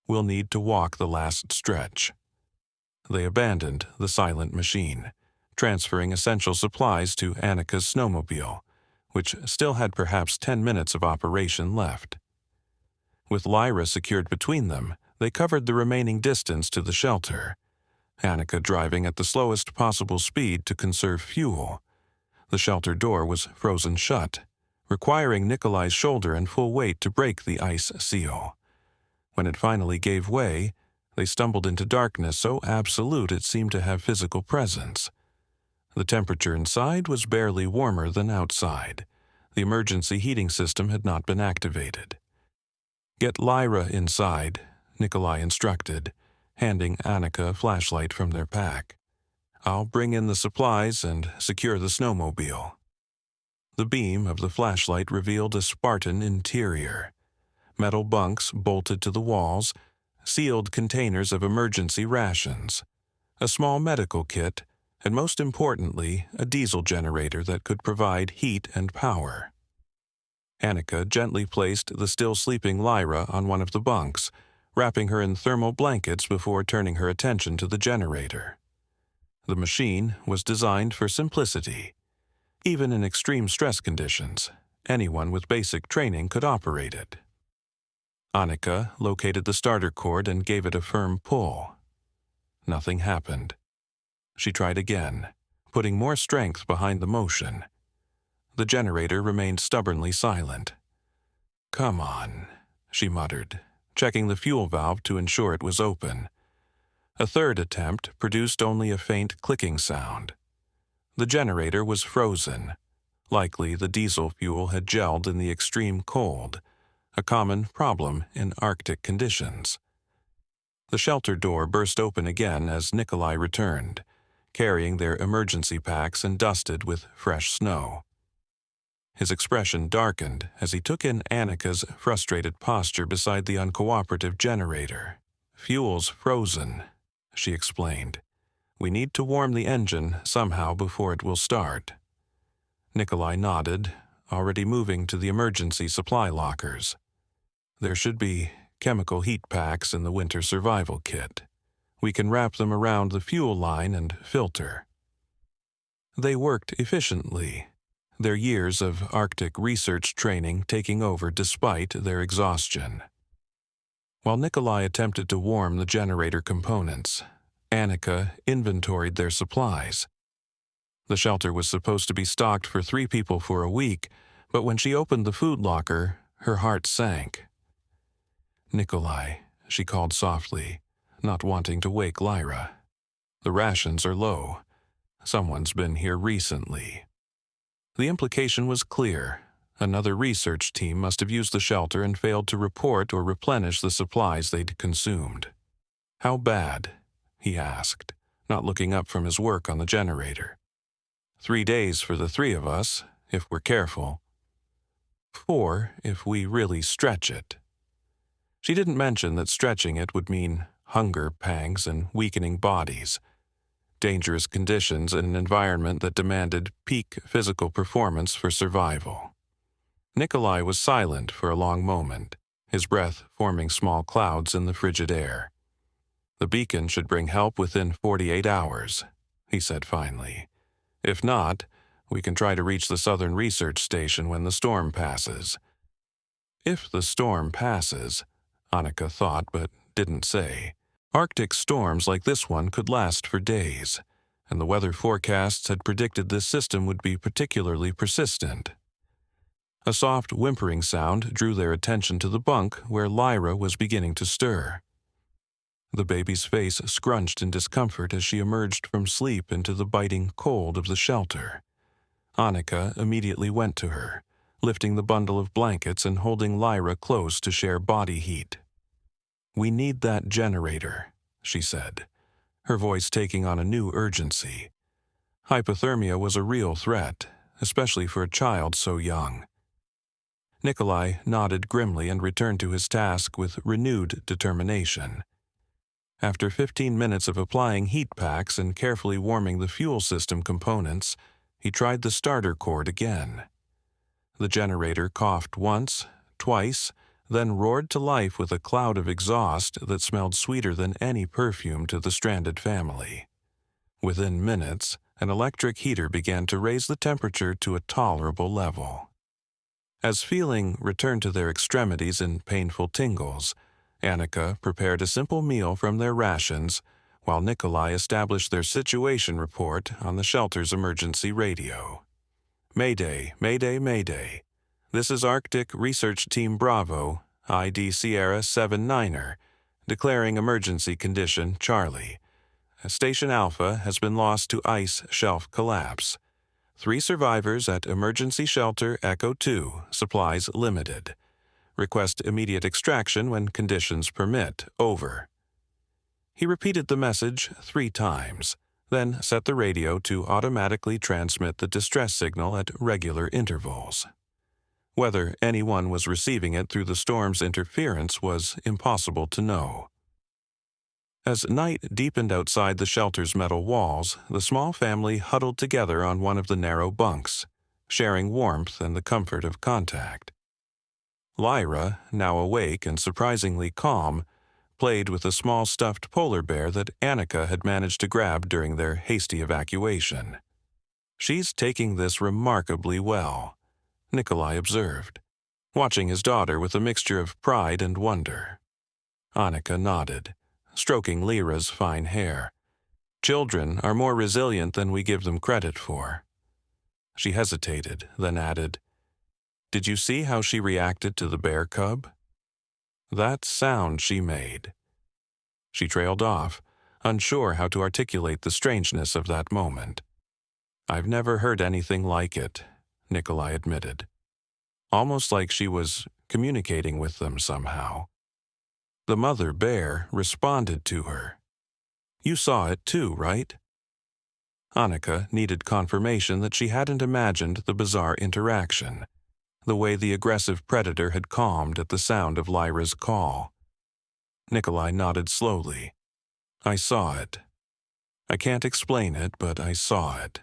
"We'll need to walk the last stretch." They abandoned the silent machine, transferring essential supplies to Annika's snowmobile, which still had perhaps 10 minutes of operation left. With Lyra secured between them, they covered the remaining distance to the shelter, Annika driving at the slowest possible speed to conserve fuel. The shelter door was frozen shut, requiring Nikolai's shoulder and full weight to break the ice seal. When it finally gave way, they stumbled into darkness so absolute it seemed to have physical presence. The temperature inside was barely warmer than outside. The emergency heating system had not been activated. "Get Lyra inside," Nikolai instructed, handing Annika a flashlight from their pack. "I'll bring in the supplies and secure the snowmobile." The beam of the flashlight revealed a Spartan interior. Metal bunks bolted to the walls, sealed containers of emergency rations, a small medical kit, and most importantly, a diesel generator that could provide heat and power. Annika gently placed the still sleeping Lyra on one of the bunks, wrapping her in thermal blankets before turning her attention to the generator. The machine was designed for simplicity. Even in extreme stress conditions, anyone with basic training could operate it. Annika located the starter cord and gave it a firm pull. Nothing happened. She tried again, putting more strength behind the motion. The generator remained stubbornly silent. "Come on," she muttered, checking the fuel valve to ensure it was open. A third attempt produced only a faint clicking sound. The generator was frozen. Likely the diesel fuel had gelled in the extreme cold. a common problem in Arctic conditions. The shelter door burst open again as Nikolai returned, carrying their emergency packs and dusted with fresh snow. His expression darkened as he took in Annika's frustrated posture beside the uncooperative generator. "Fuel's frozen," she explained. "We need to warm the engine somehow before it will start." Nikolai nodded, already moving to the emergency supply lockers. "There should be chemical heat packs in the winter survival kit. We can wrap them around the fuel line and filter." They worked efficiently, their years of Arctic research training taking over despite their exhaustion. While Nikolai attempted to warm the generator components, Annika inventoried their supplies. The shelter was supposed to be stocked for 3 people for a week, but when she opened the food locker, her heart sank. "Nikolai," she called softly, not wanting to wake Lyra. "The rations are low. Someone's been here recently." The implication was clear. Another research team must have used the shelter and failed to report or replenish the supplies they'd consumed. "How bad?" he asked, not looking up from his work on the generator. 3 days for the 3 of us, if we're careful. 4 if we really stretch it. She didn't mention that stretching it would mean hunger pangs and weakening bodies, dangerous conditions in an environment that demanded peak physical performance for survival. Nikolai was silent for a long moment, his breath forming small clouds in the frigid air. "The beacon should bring help within 48 hours, he said finally. "If not, we can try to reach the southern research station when the storm passes." If the storm passes, Annika thought but didn't say. Arctic storms like this one could last for days, and the weather forecasts had predicted this system would be particularly persistent. A soft whimpering sound drew their attention to the bunk where Lyra was beginning to stir. The baby's face scrunched in discomfort as she emerged from sleep into the biting cold of the shelter. Annika immediately went to her, lifting the bundle of blankets and holding Lyra close to share body heat. "We need that generator," she said, her voice taking on a new urgency. Hypothermia was a real threat, especially for a child so young. Nikolai nodded grimly and returned to his task with renewed determination. After 15 minutes of applying heat packs and carefully warming the fuel system components, he tried the starter cord again. The generator coughed once, twice, then roared to life with a cloud of exhaust that smelled sweeter than any perfume to the stranded family. Within minutes, an electric heater began to raise the temperature to a tolerable level. As feeling returned to their extremities in painful tingles, Annika prepared a simple meal from their rations, while Nikolai established their situation report on the shelter's emergency radio. "Mayday, Mayday, Mayday. This is Arctic Research Team Bravo, ID Sierra 79er, declaring emergency condition Charlie. Station Alpha has been lost to ice shelf collapse. 3 survivors at Emergency Shelter Echo 2, supplies limited. Request immediate extraction when conditions permit. Over." He repeated the message 3 times, then set the radio to automatically transmit the distress signal at regular intervals. Whether anyone was receiving it through the storm's interference was impossible to know. As night deepened outside the shelter's metal walls, the small family huddled together on one of the narrow bunks, sharing warmth and the comfort of contact. Lyra, now awake and surprisingly calm, played with a small stuffed polar bear that Annika had managed to grab during their hasty evacuation. "She's taking this remarkably well," Nikolai observed, watching his daughter with a mixture of pride and wonder. Annika nodded, stroking Lyra's fine hair. "Children are more resilient than we give them credit for." She hesitated, then added, "Did you see how she reacted to the bear cub? That sound she made." She trailed off, unsure how to articulate the strangeness of that moment. "I've never heard anything like it," Nikolai admitted. "Almost like she was communicating with them somehow. The mother bear responded to her. You saw it too, right? Annika needed confirmation that she hadn't imagined the bizarre interaction, the way the aggressive predator had calmed at the sound of Lyra's call. Nikolai nodded slowly. I saw it. I can't explain it, but I saw it.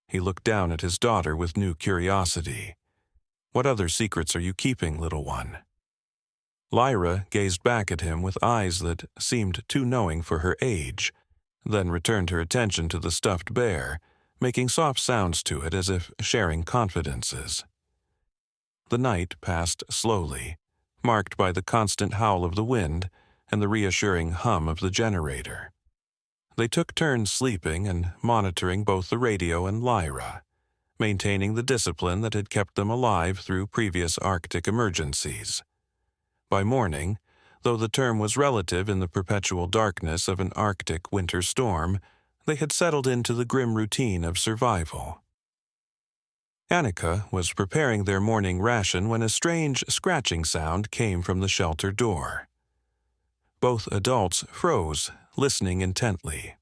He looked down at his daughter with new curiosity. What other secrets are you keeping, little one? Lyra gazed back at him with eyes that seemed too knowing for her age, then returned her attention to the stuffed bear, making soft sounds to it as if sharing confidences. The night passed slowly, marked by the constant howl of the wind and the reassuring hum of the generator. They took turns sleeping and monitoring both the radio and Lyra, maintaining the discipline that had kept them alive through previous Arctic emergencies. By morning, though the term was relative in the perpetual darkness of an Arctic winter storm, they had settled into the grim routine of survival. Annika was preparing their morning ration when a strange scratching sound came from the shelter door. Both adults froze, listening intently.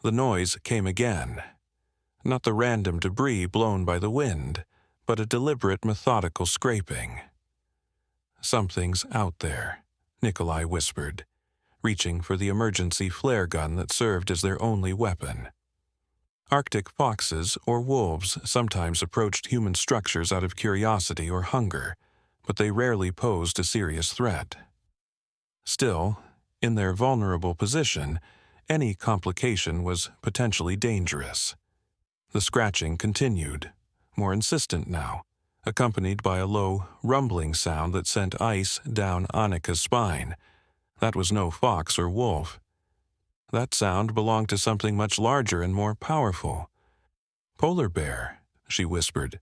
The noise came again. Not the random debris blown by the wind, but a deliberate, methodical scraping. Something's out there, Nikolai whispered, reaching for the emergency flare gun that served as their only weapon. Arctic foxes or wolves sometimes approached human structures out of curiosity or hunger, but they rarely posed a serious threat. Still, in their vulnerable position, any complication was potentially dangerous. The scratching continued, more insistent now, accompanied by a low, rumbling sound that sent ice down Annika's spine. That was no fox or wolf. That sound belonged to something much larger and more powerful. Polar bear, she whispered,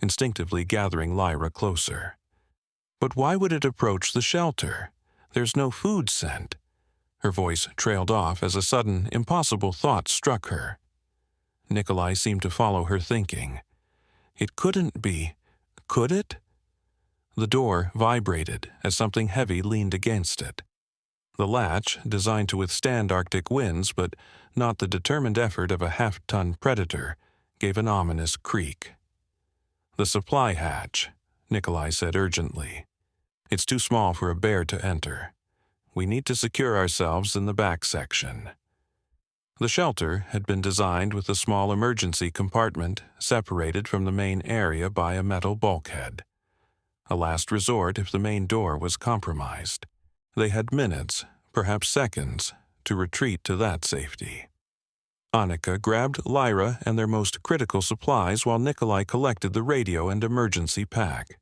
instinctively gathering Lyra closer. But why would it approach the shelter? There's no food scent. Her voice trailed off as a sudden, impossible thought struck her. Nikolai seemed to follow her thinking. It couldn't be. Could it? The door vibrated as something heavy leaned against it. The latch, designed to withstand Arctic winds but not the determined effort of a half-ton predator, gave an ominous creak. The supply hatch, Nikolai said urgently. It's too small for a bear to enter. We need to secure ourselves in the back section. The shelter had been designed with a small emergency compartment separated from the main area by a metal bulkhead. A last resort if the main door was compromised. They had minutes, perhaps seconds, to retreat to that safety. Annika grabbed Lyra and their most critical supplies while Nikolai collected the radio and emergency pack.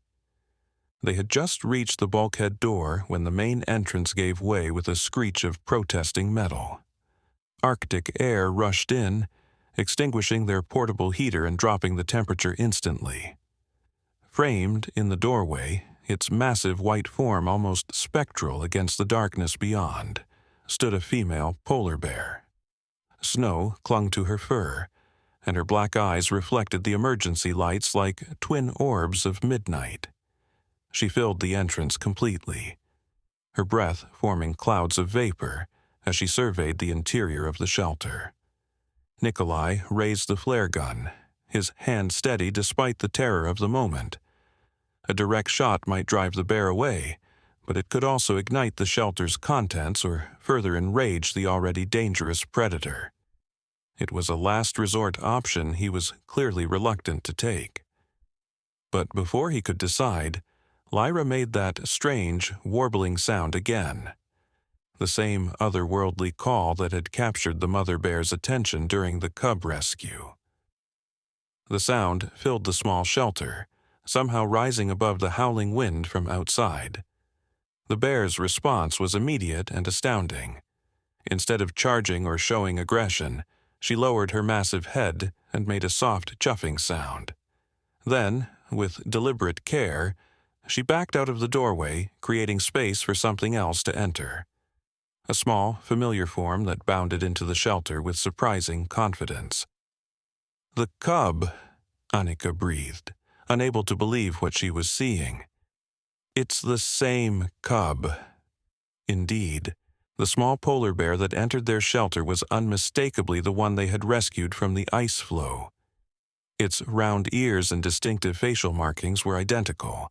They had just reached the bulkhead door when the main entrance gave way with a screech of protesting metal. Arctic air rushed in, extinguishing their portable heater and dropping the temperature instantly. Framed in the doorway, its massive white form almost spectral against the darkness beyond, stood a female polar bear. Snow clung to her fur, and her black eyes reflected the emergency lights like twin orbs of midnight. She filled the entrance completely, her breath forming clouds of vapor as she surveyed the interior of the shelter. Nikolai raised the flare gun, his hand steady despite the terror of the moment. A direct shot might drive the bear away, but it could also ignite the shelter's contents or further enrage the already dangerous predator. It was a last resort option he was clearly reluctant to take. But before he could decide, Lyra made that strange, warbling sound again. The same otherworldly call that had captured the mother bear's attention during the cub rescue. The sound filled the small shelter, somehow rising above the howling wind from outside. The bear's response was immediate and astounding. Instead of charging or showing aggression, she lowered her massive head and made a soft chuffing sound. Then, with deliberate care, she backed out of the doorway, creating space for something else to enter. A small, familiar form that bounded into the shelter with surprising confidence. The cub, Annika breathed, unable to believe what she was seeing. It's the same cub. Indeed, the small polar bear that entered their shelter was unmistakably the one they had rescued from the ice floe. Its round ears and distinctive facial markings were identical,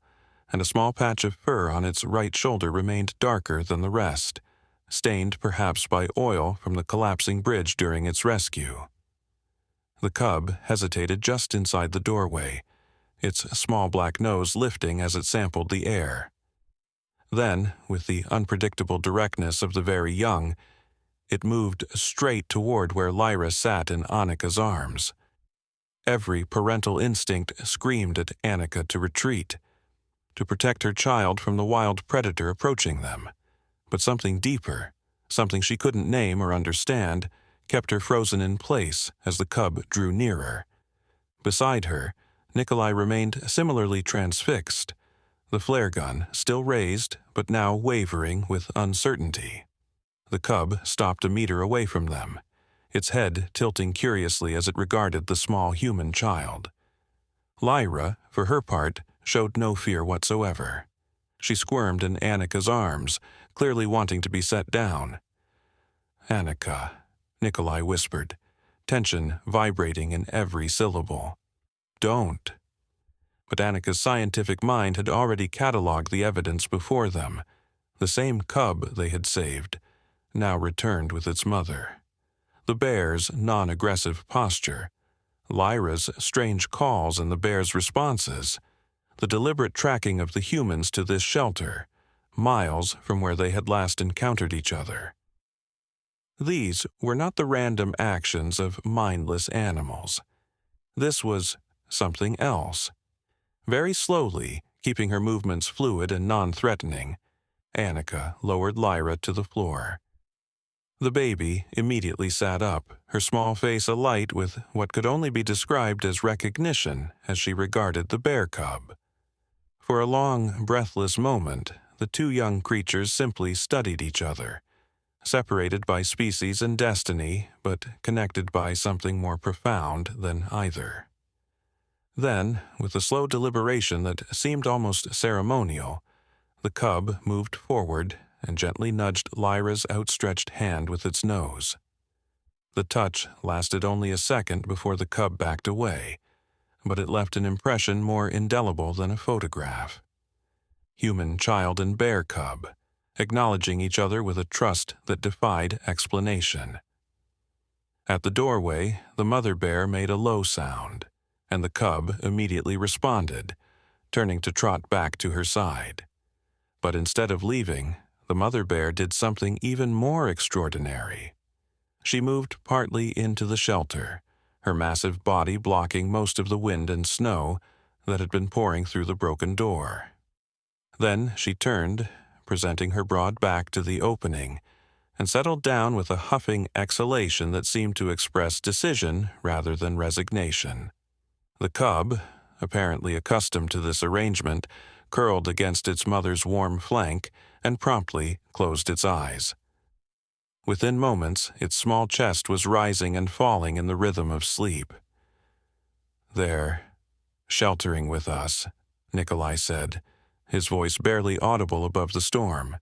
and a small patch of fur on its right shoulder remained darker than the rest, stained perhaps by oil from the collapsing bridge during its rescue. The cub hesitated just inside the doorway, its small black nose lifting as it sampled the air. Then, with the unpredictable directness of the very young, it moved straight toward where Lyra sat in Annika's arms. Every parental instinct screamed at Annika to retreat, to protect her child from the wild predator approaching them. But something deeper, something she couldn't name or understand, kept her frozen in place as the cub drew nearer. Beside her, Nikolai remained similarly transfixed, the flare gun still raised but now wavering with uncertainty. The cub stopped a meter away from them, its head tilting curiously as it regarded the small human child. Lyra, for her part, showed no fear whatsoever. She squirmed in Annika's arms, clearly wanting to be set down. "Annika," Nikolai whispered, tension vibrating in every syllable. "Don't." But Annika's scientific mind had already catalogued the evidence before them. The same cub they had saved now returned with its mother. The bear's non-aggressive posture, Lyra's strange calls and the bear's responses, the deliberate tracking of the humans to this shelter, miles from where they had last encountered each other. These were not the random actions of mindless animals. This was something else. Very slowly, keeping her movements fluid and non-threatening, Annika lowered Lyra to the floor. The baby immediately sat up, her small face alight with what could only be described as recognition as she regarded the bear cub. For a long, breathless moment, the two young creatures simply studied each other, separated by species and destiny, but connected by something more profound than either. Then, with a slow deliberation that seemed almost ceremonial, the cub moved forward and gently nudged Lyra's outstretched hand with its nose. The touch lasted only a second before the cub backed away, but it left an impression more indelible than a photograph. Human child and bear cub, acknowledging each other with a trust that defied explanation. At the doorway, the mother bear made a low sound, and the cub immediately responded, turning to trot back to her side. But instead of leaving, the mother bear did something even more extraordinary. She moved partly into the shelter, her massive body blocking most of the wind and snow that had been pouring through the broken door. Then she turned, presenting her broad back to the opening, and settled down with a huffing exhalation that seemed to express decision rather than resignation. The cub, apparently accustomed to this arrangement, curled against its mother's warm flank and promptly closed its eyes. Within moments, its small chest was rising and falling in the rhythm of sleep. "They're sheltering with us," Nikolai said, his voice barely audible above the storm,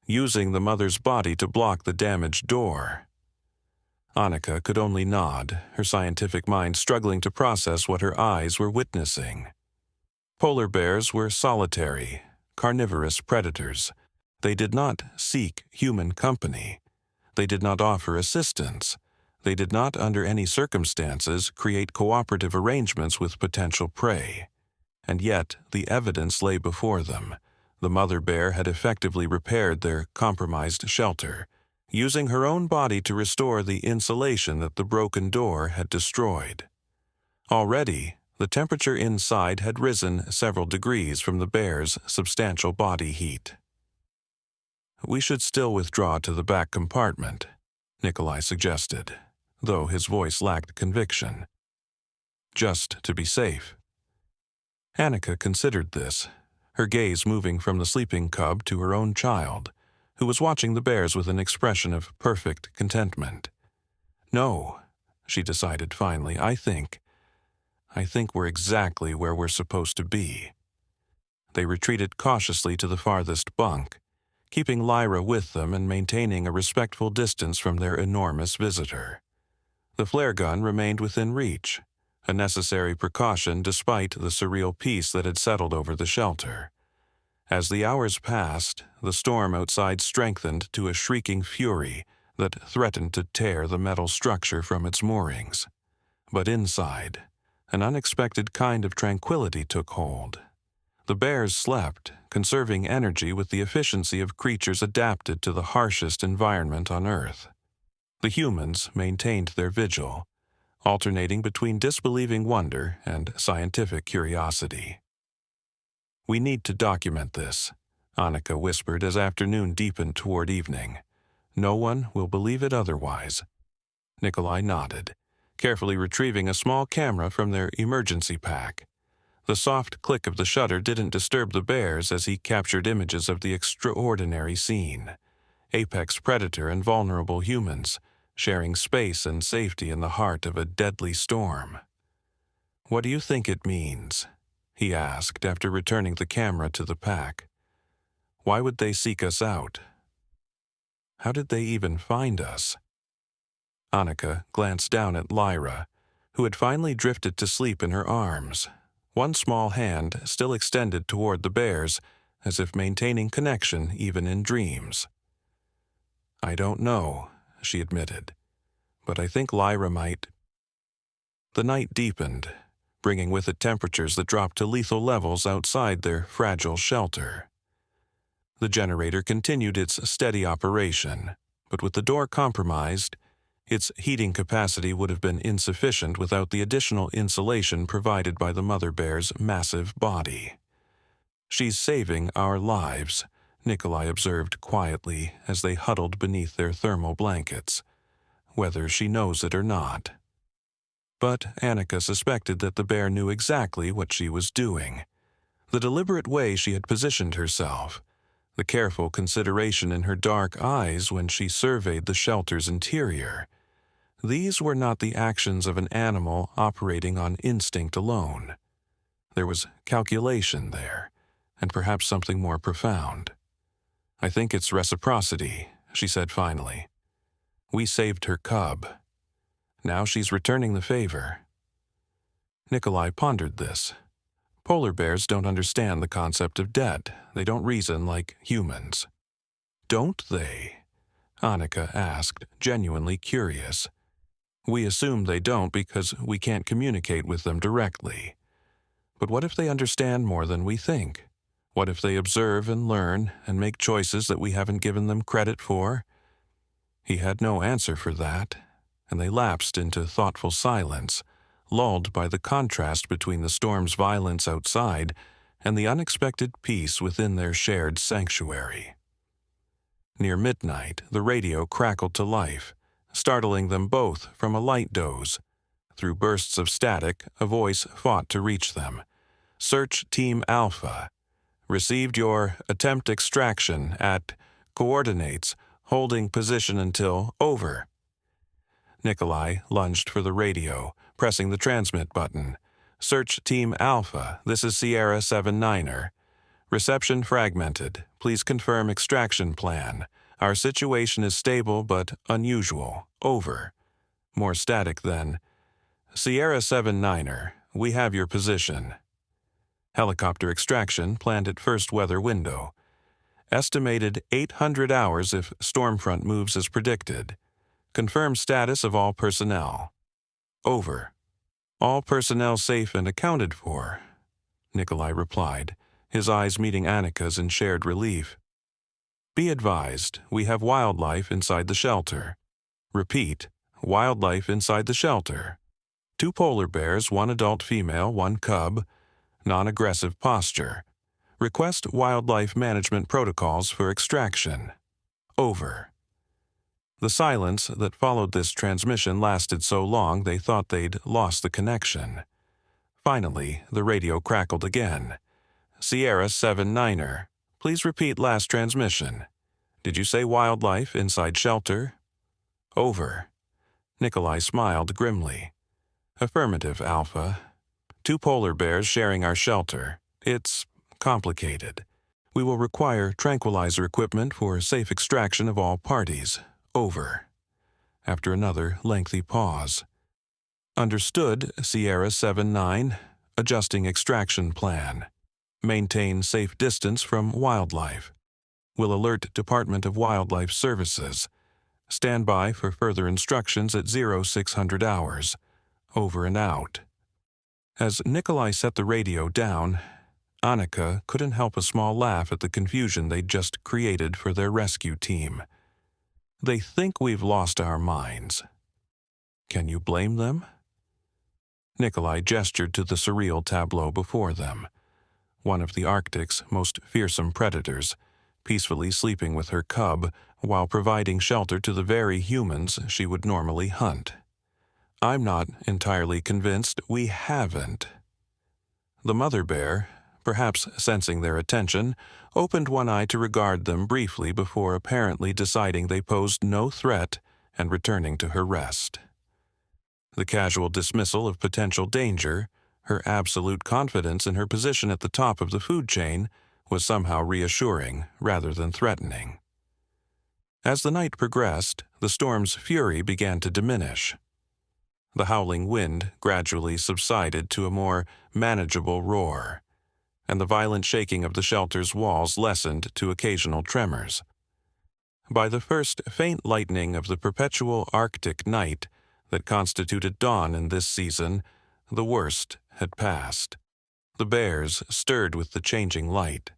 using the mother's body to block the damaged door. Annika could only nod, her scientific mind struggling to process what her eyes were witnessing. Polar bears were solitary, carnivorous predators. They did not seek human company. They did not offer assistance. They did not, under any circumstances, create cooperative arrangements with potential prey. And yet, the evidence lay before them. The mother bear had effectively repaired their compromised shelter, using her own body to restore the insulation that the broken door had destroyed. Already, the temperature inside had risen several degrees from the bear's substantial body heat. "We should still withdraw to the back compartment," Nikolai suggested, though his voice lacked conviction. "Just to be safe." Annika considered this, her gaze moving from the sleeping cub to her own child, who was watching the bears with an expression of perfect contentment. "No," she decided finally, I think we're exactly where we're supposed to be." They retreated cautiously to the farthest bunk, keeping Lyra with them and maintaining a respectful distance from their enormous visitor. The flare gun remained within reach, a necessary precaution despite the surreal peace that had settled over the shelter. As the hours passed, the storm outside strengthened to a shrieking fury that threatened to tear the metal structure from its moorings. But inside, an unexpected kind of tranquility took hold. The bears slept, conserving energy with the efficiency of creatures adapted to the harshest environment on Earth. The humans maintained their vigil, alternating between disbelieving wonder and scientific curiosity. "We need to document this," Annika whispered as afternoon deepened toward evening. "No one will believe it otherwise." Nikolai nodded, carefully retrieving a small camera from their emergency pack. The soft click of the shutter didn't disturb the bears as he captured images of the extraordinary scene. Apex predator and vulnerable humans, sharing space and safety in the heart of a deadly storm. "What do you think it means?" he asked after returning the camera to the pack. "Why would they seek us out? How did they even find us?" Annika glanced down at Lyra, who had finally drifted to sleep in her arms, one small hand still extended toward the bears, as if maintaining connection even in dreams. "I don't know," she admitted, "but I think Lyra might." The night deepened, bringing with it temperatures that dropped to lethal levels outside their fragile shelter. The generator continued its steady operation, but with the door compromised, its heating capacity would have been insufficient without the additional insulation provided by the mother bear's massive body. "She's saving our lives," Nikolai observed quietly as they huddled beneath their thermal blankets, "whether she knows it or not." But Annika suspected that the bear knew exactly what she was doing. The deliberate way she had positioned herself, the careful consideration in her dark eyes when she surveyed the shelter's interior, these were not the actions of an animal operating on instinct alone. There was calculation there, and perhaps something more profound. "I think it's reciprocity," she said finally. "We saved her cub. Now she's returning the favor." Nikolai pondered this. Polar bears don't understand the concept of debt. They don't reason like humans. "Don't they?" Annika asked, genuinely curious. "We assume they don't because we can't communicate with them directly. But what if they understand more than we think? What if they observe and learn and make choices that we haven't given them credit for?" He had no answer for that, and they lapsed into thoughtful silence, lulled by the contrast between the storm's violence outside and the unexpected peace within their shared sanctuary. Near midnight, the radio crackled to life, startling them both from a light doze. Through bursts of static, a voice fought to reach them. "Search Team Alpha. Received your attempt extraction at coordinates, holding position until over." Nikolai lunged for the radio, pressing the transmit button. "Search Team Alpha. This is Sierra 79er. Reception fragmented. Please confirm extraction plan. Our situation is stable but unusual. Over." More static then. "Sierra 79er, we have your position. Helicopter extraction planned at first weather window. Estimated 800 hours if Stormfront moves as predicted. Confirm status of all personnel. Over." "All personnel safe and accounted for," Nikolai replied, his eyes meeting Annika's in shared relief. "Be advised, we have wildlife inside the shelter. Repeat, wildlife inside the shelter. 2 polar bears, 1 adult female, 1 cub. Non-aggressive posture. Request wildlife management protocols for extraction. Over." The silence that followed this transmission lasted so long they thought they'd lost the connection. Finally, the radio crackled again. "Sierra 79er, please repeat last transmission. Did you say wildlife inside shelter?" Over. Nikolai smiled grimly. "Affirmative, Alpha. 2 polar bears sharing our shelter. It's complicated. We will require tranquilizer equipment for safe extraction of all parties. Over. After another lengthy pause. Understood, Sierra 7-9. Adjusting extraction plan. Maintain safe distance from wildlife. Will alert Department of Wildlife Services. Stand by for further instructions at 0600 hours. Over and out. As Nikolai set the radio down, Annika couldn't help a small laugh at the confusion they'd just created for their rescue team. They think we've lost our minds. Can you blame them? Nikolai gestured to the surreal tableau before them. One of the Arctic's most fearsome predators, peacefully sleeping with her cub while providing shelter to the very humans she would normally hunt. I'm not entirely convinced we haven't. The mother bear, perhaps sensing their attention, opened one eye to regard them briefly before apparently deciding they posed no threat and returning to her rest. The casual dismissal of potential danger, her absolute confidence in her position at the top of the food chain, was somehow reassuring rather than threatening. As the night progressed, the storm's fury began to diminish. The howling wind gradually subsided to a more manageable roar, and the violent shaking of the shelter's walls lessened to occasional tremors. By the first faint lightening of the perpetual Arctic night that constituted dawn in this season, the worst had passed. The bears stirred with the changing light.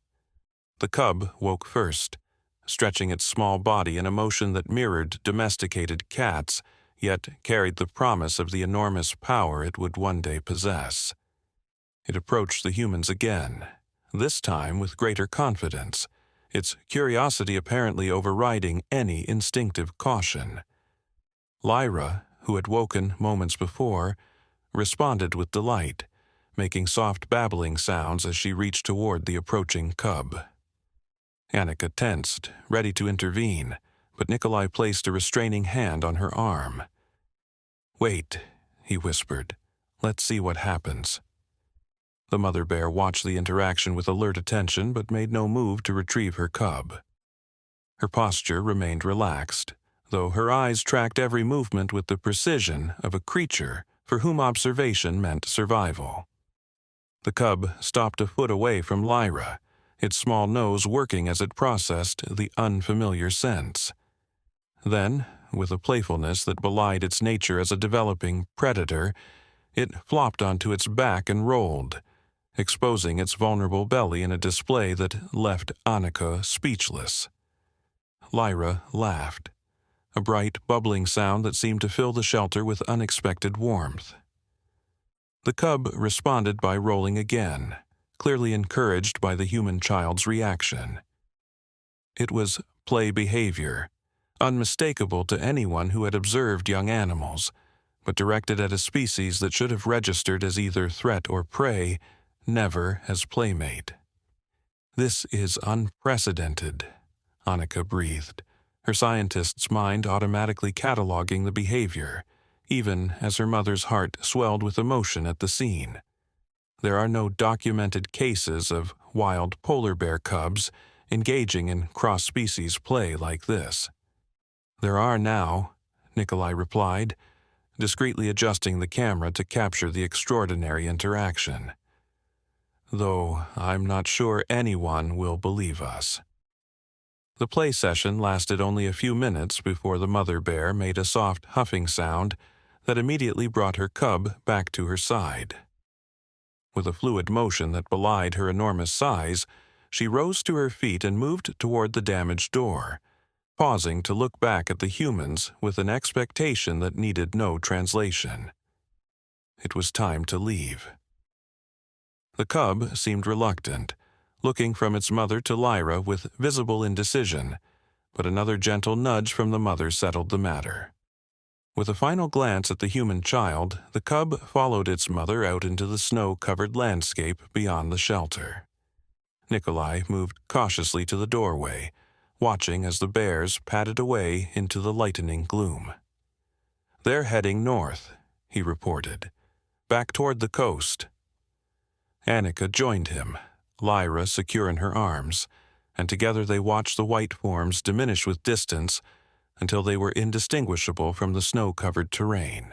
The cub woke first, stretching its small body in a motion that mirrored domesticated cats, yet carried the promise of the enormous power it would one day possess. It approached the humans again, this time with greater confidence, its curiosity apparently overriding any instinctive caution. Lyra, who had woken moments before, responded with delight, making soft babbling sounds as she reached toward the approaching cub. Annika tensed, ready to intervene, but Nikolai placed a restraining hand on her arm. "Wait," he whispered. "Let's see what happens." The mother bear watched the interaction with alert attention but made no move to retrieve her cub. Her posture remained relaxed, though her eyes tracked every movement with the precision of a creature for whom observation meant survival. The cub stopped a foot away from Lyra, its small nose working as it processed the unfamiliar scents. Then, with a playfulness that belied its nature as a developing predator, it flopped onto its back and rolled, exposing its vulnerable belly in a display that left Annika speechless. Lyra laughed, a bright, bubbling sound that seemed to fill the shelter with unexpected warmth. The cub responded by rolling again, clearly encouraged by the human child's reaction. It was play behavior, unmistakable to anyone who had observed young animals, but directed at a species that should have registered as either threat or prey, never as playmate. "This is unprecedented," Annika breathed, her scientist's mind automatically cataloging the behavior, even as her mother's heart swelled with emotion at the scene. There are no documented cases of wild polar bear cubs engaging in cross-species play like this. "There are now," Nikolai replied, discreetly adjusting the camera to capture the extraordinary interaction. "Though I'm not sure anyone will believe us." The play session lasted only a few minutes before the mother bear made a soft huffing sound that immediately brought her cub back to her side. With a fluid motion that belied her enormous size, she rose to her feet and moved toward the damaged door, pausing to look back at the humans with an expectation that needed no translation. It was time to leave. The cub seemed reluctant, looking from its mother to Lyra with visible indecision, but another gentle nudge from the mother settled the matter. With a final glance at the human child, the cub followed its mother out into the snow-covered landscape beyond the shelter. Nikolai moved cautiously to the doorway, watching as the bears padded away into the lightening gloom. "They're heading north," he reported, "back toward the coast." Annika joined him, Lyra secure in her arms, and together they watched the white forms diminish with distance until they were indistinguishable from the snow-covered terrain.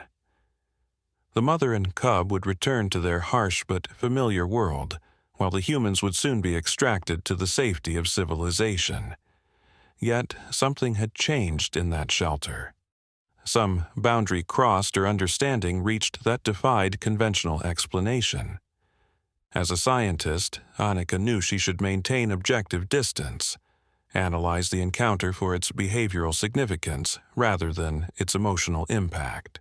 The mother and cub would return to their harsh but familiar world, while the humans would soon be extracted to the safety of civilization. Yet something had changed in that shelter. Some boundary crossed or understanding reached that defied conventional explanation. As a scientist, Annika knew she should maintain objective distance, analyze the encounter for its behavioral significance rather than its emotional impact.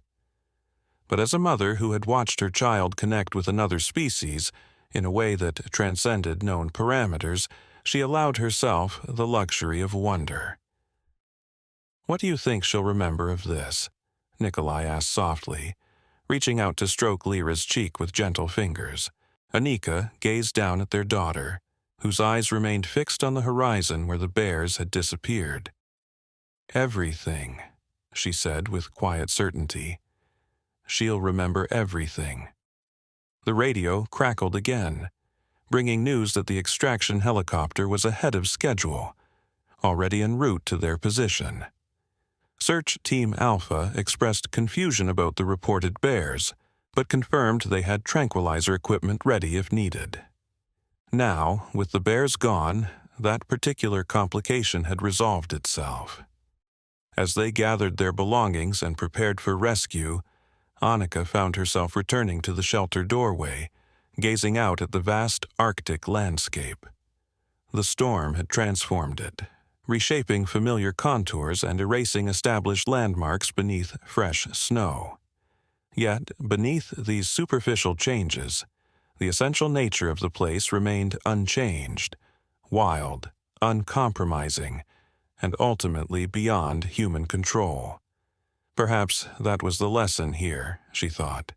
But as a mother who had watched her child connect with another species in a way that transcended known parameters, she allowed herself the luxury of wonder. "What do you think she'll remember of this?" Nikolai asked softly, reaching out to stroke Lyra's cheek with gentle fingers. Annika gazed down at their daughter, whose eyes remained fixed on the horizon where the bears had disappeared. "Everything," she said with quiet certainty. "She'll remember everything." The radio crackled again, bringing news that the extraction helicopter was ahead of schedule, already en route to their position. Search Team Alpha expressed confusion about the reported bears, but confirmed they had tranquilizer equipment ready if needed. Now, with the bears gone, that particular complication had resolved itself. As they gathered their belongings and prepared for rescue, Annika found herself returning to the shelter doorway, gazing out at the vast Arctic landscape. The storm had transformed it, reshaping familiar contours and erasing established landmarks beneath fresh snow. Yet, beneath these superficial changes, the essential nature of the place remained unchanged, wild, uncompromising, and ultimately beyond human control. Perhaps that was the lesson here, she thought.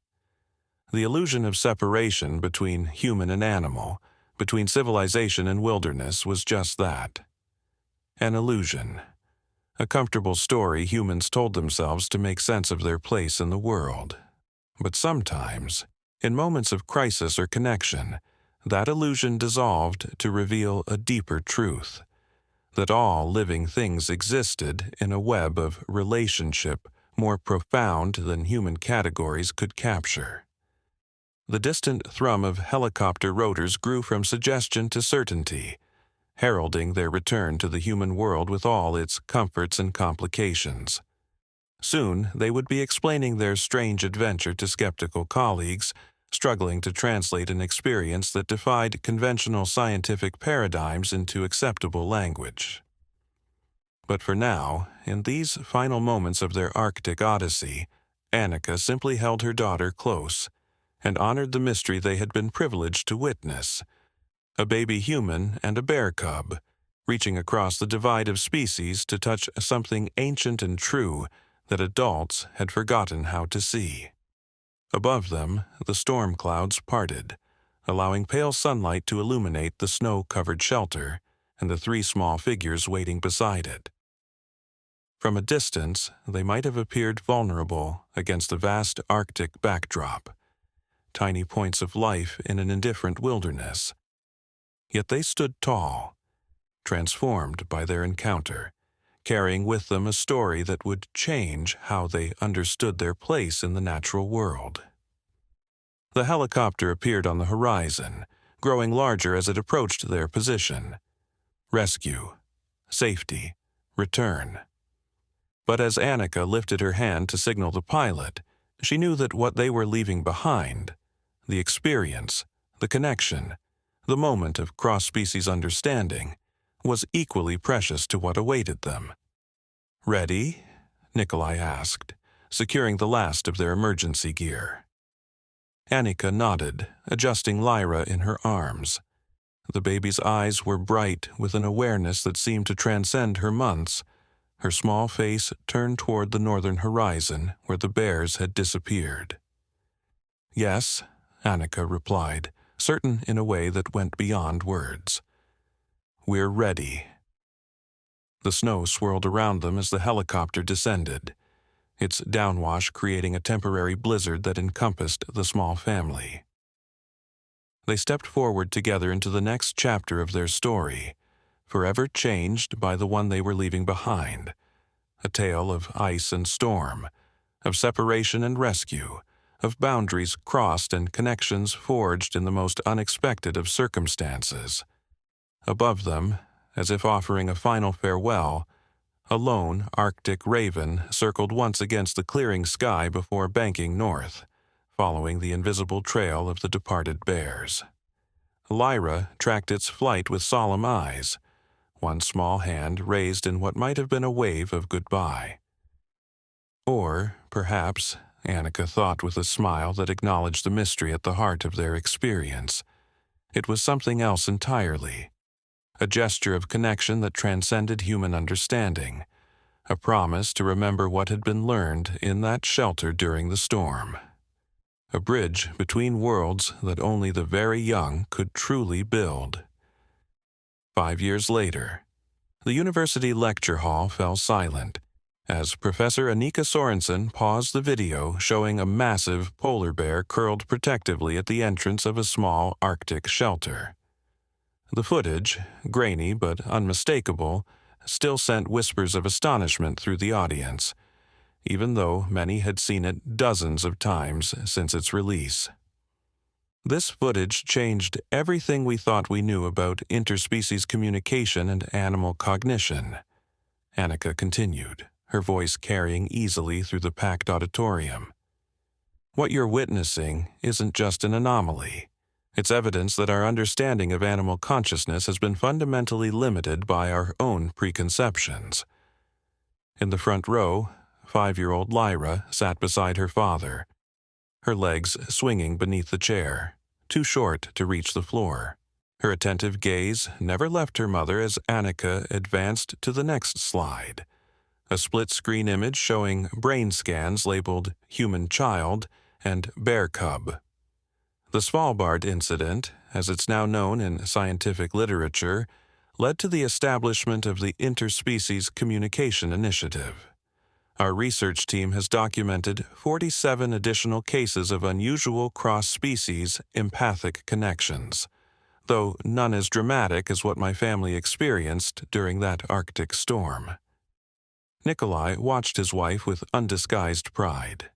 The illusion of separation between human and animal, between civilization and wilderness, was just that. An illusion. A comfortable story humans told themselves to make sense of their place in the world. But sometimes, in moments of crisis or connection, that illusion dissolved to reveal a deeper truth, that all living things existed in a web of relationship more profound than human categories could capture. The distant thrum of helicopter rotors grew from suggestion to certainty, heralding their return to the human world with all its comforts and complications. Soon they would be explaining their strange adventure to skeptical colleagues, struggling to translate an experience that defied conventional scientific paradigms into acceptable language. But for now, in these final moments of their Arctic odyssey, Annika simply held her daughter close and honored the mystery they had been privileged to witness. A baby human and a bear cub, reaching across the divide of species to touch something ancient and true that adults had forgotten how to see. Above them, the storm clouds parted, allowing pale sunlight to illuminate the snow-covered shelter and the three small figures waiting beside it. From a distance, they might have appeared vulnerable against the vast Arctic backdrop, tiny points of life in an indifferent wilderness. Yet they stood tall, transformed by their encounter, carrying with them a story that would change how they understood their place in the natural world. The helicopter appeared on the horizon, growing larger as it approached their position. Rescue, safety, return. But as Annika lifted her hand to signal the pilot, she knew that what they were leaving behind, the experience, the connection, the moment of cross-species understanding, was equally precious to what awaited them. "Ready?" Nikolai asked, securing the last of their emergency gear. Annika nodded, adjusting Lyra in her arms. The baby's eyes were bright with an awareness that seemed to transcend her months. Her small face turned toward the northern horizon where the bears had disappeared. "Yes," Annika replied, certain in a way that went beyond words. "We're ready." The snow swirled around them as the helicopter descended, its downwash creating a temporary blizzard that encompassed the small family. They stepped forward together into the next chapter of their story, forever changed by the one they were leaving behind. A tale of ice and storm, of separation and rescue, of boundaries crossed and connections forged in the most unexpected of circumstances. Above them, as if offering a final farewell, a lone Arctic raven circled once against the clearing sky before banking north, following the invisible trail of the departed bears. Lyra tracked its flight with solemn eyes, one small hand raised in what might have been a wave of goodbye. Or, perhaps, Annika thought with a smile that acknowledged the mystery at the heart of their experience, it was something else entirely. A gesture of connection that transcended human understanding, a promise to remember what had been learned in that shelter during the storm. A bridge between worlds that only the very young could truly build. 5 years later, the university lecture hall fell silent as Professor Annika Sorensen paused the video showing a massive polar bear curled protectively at the entrance of a small Arctic shelter. The footage, grainy but unmistakable, still sent whispers of astonishment through the audience, even though many had seen it dozens of times since its release. This footage changed everything we thought we knew about interspecies communication and animal cognition. Annika continued, her voice carrying easily through the packed auditorium. What you're witnessing isn't just an anomaly. It's evidence that our understanding of animal consciousness has been fundamentally limited by our own preconceptions. In the front row, 5-year-old Lyra sat beside her father, her legs swinging beneath the chair, too short to reach the floor. Her attentive gaze never left her mother as Annika advanced to the next slide, a split-screen image showing brain scans labeled human child and bear cub. The Svalbard incident, as it's now known in scientific literature, led to the establishment of the Interspecies Communication Initiative. Our research team has documented 47 additional cases of unusual cross-species empathic connections, though none as dramatic as what my family experienced during that Arctic storm. Nikolai watched his wife with undisguised pride.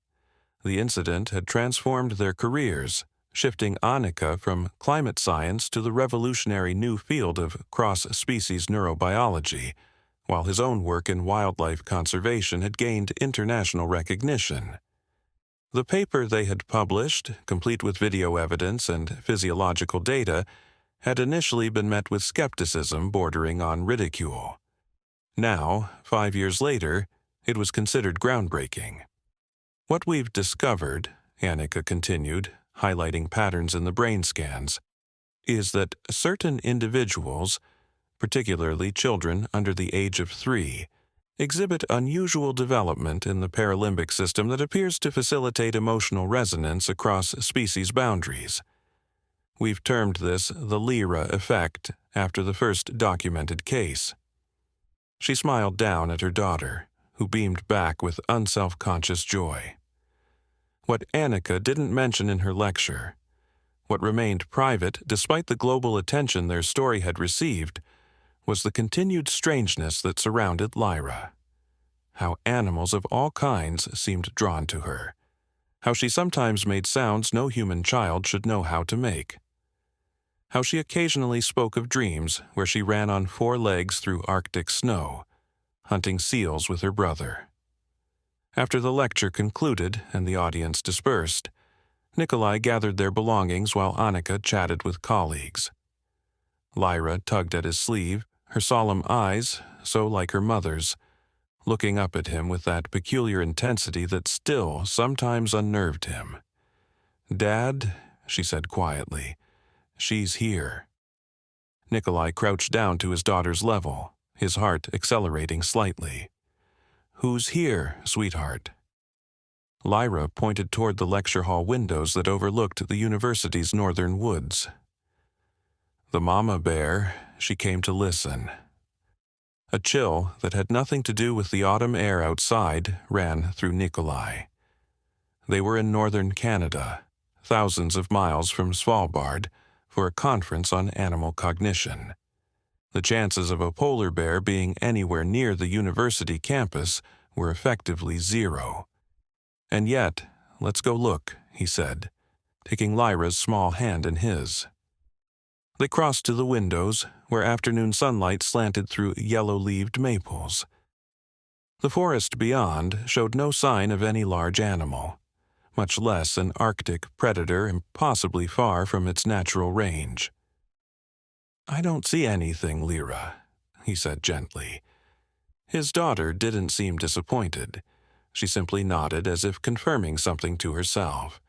The incident had transformed their careers, shifting Annika from climate science to the revolutionary new field of cross-species neurobiology, while his own work in wildlife conservation had gained international recognition. The paper they had published, complete with video evidence and physiological data, had initially been met with skepticism bordering on ridicule. Now, 5 years later, it was considered groundbreaking. What we've discovered, Annika continued, highlighting patterns in the brain scans, is that certain individuals, particularly children under the age of 3, exhibit unusual development in the paralimbic system that appears to facilitate emotional resonance across species boundaries. We've termed this the Lyra effect after the first documented case. She smiled down at her daughter, who beamed back with unself-conscious joy. What Annika didn't mention in her lecture, what remained private despite the global attention their story had received, was the continued strangeness that surrounded Lyra. How animals of all kinds seemed drawn to her. How she sometimes made sounds no human child should know how to make. How she occasionally spoke of dreams where she ran on 4 legs through Arctic snow, hunting seals with her brother. After the lecture concluded and the audience dispersed, Nikolai gathered their belongings while Annika chatted with colleagues. Lyra tugged at his sleeve, her solemn eyes, so like her mother's, looking up at him with that peculiar intensity that still sometimes unnerved him. "Dad," she said quietly, "she's here." Nikolai crouched down to his daughter's level, his heart accelerating slightly. "Who's here, sweetheart?" Lyra pointed toward the lecture hall windows that overlooked the university's northern woods. The mama bear, she came to listen. A chill that had nothing to do with the autumn air outside ran through Nikolai. They were in northern Canada, thousands of miles from Svalbard, for a conference on animal cognition. The chances of a polar bear being anywhere near the university campus were effectively zero. And yet, let's go look, he said, taking Lyra's small hand in his. They crossed to the windows, where afternoon sunlight slanted through yellow-leaved maples. The forest beyond showed no sign of any large animal, much less an Arctic predator impossibly far from its natural range. "I don't see anything, Lyra," he said gently. His daughter didn't seem disappointed. She simply nodded as if confirming something to herself.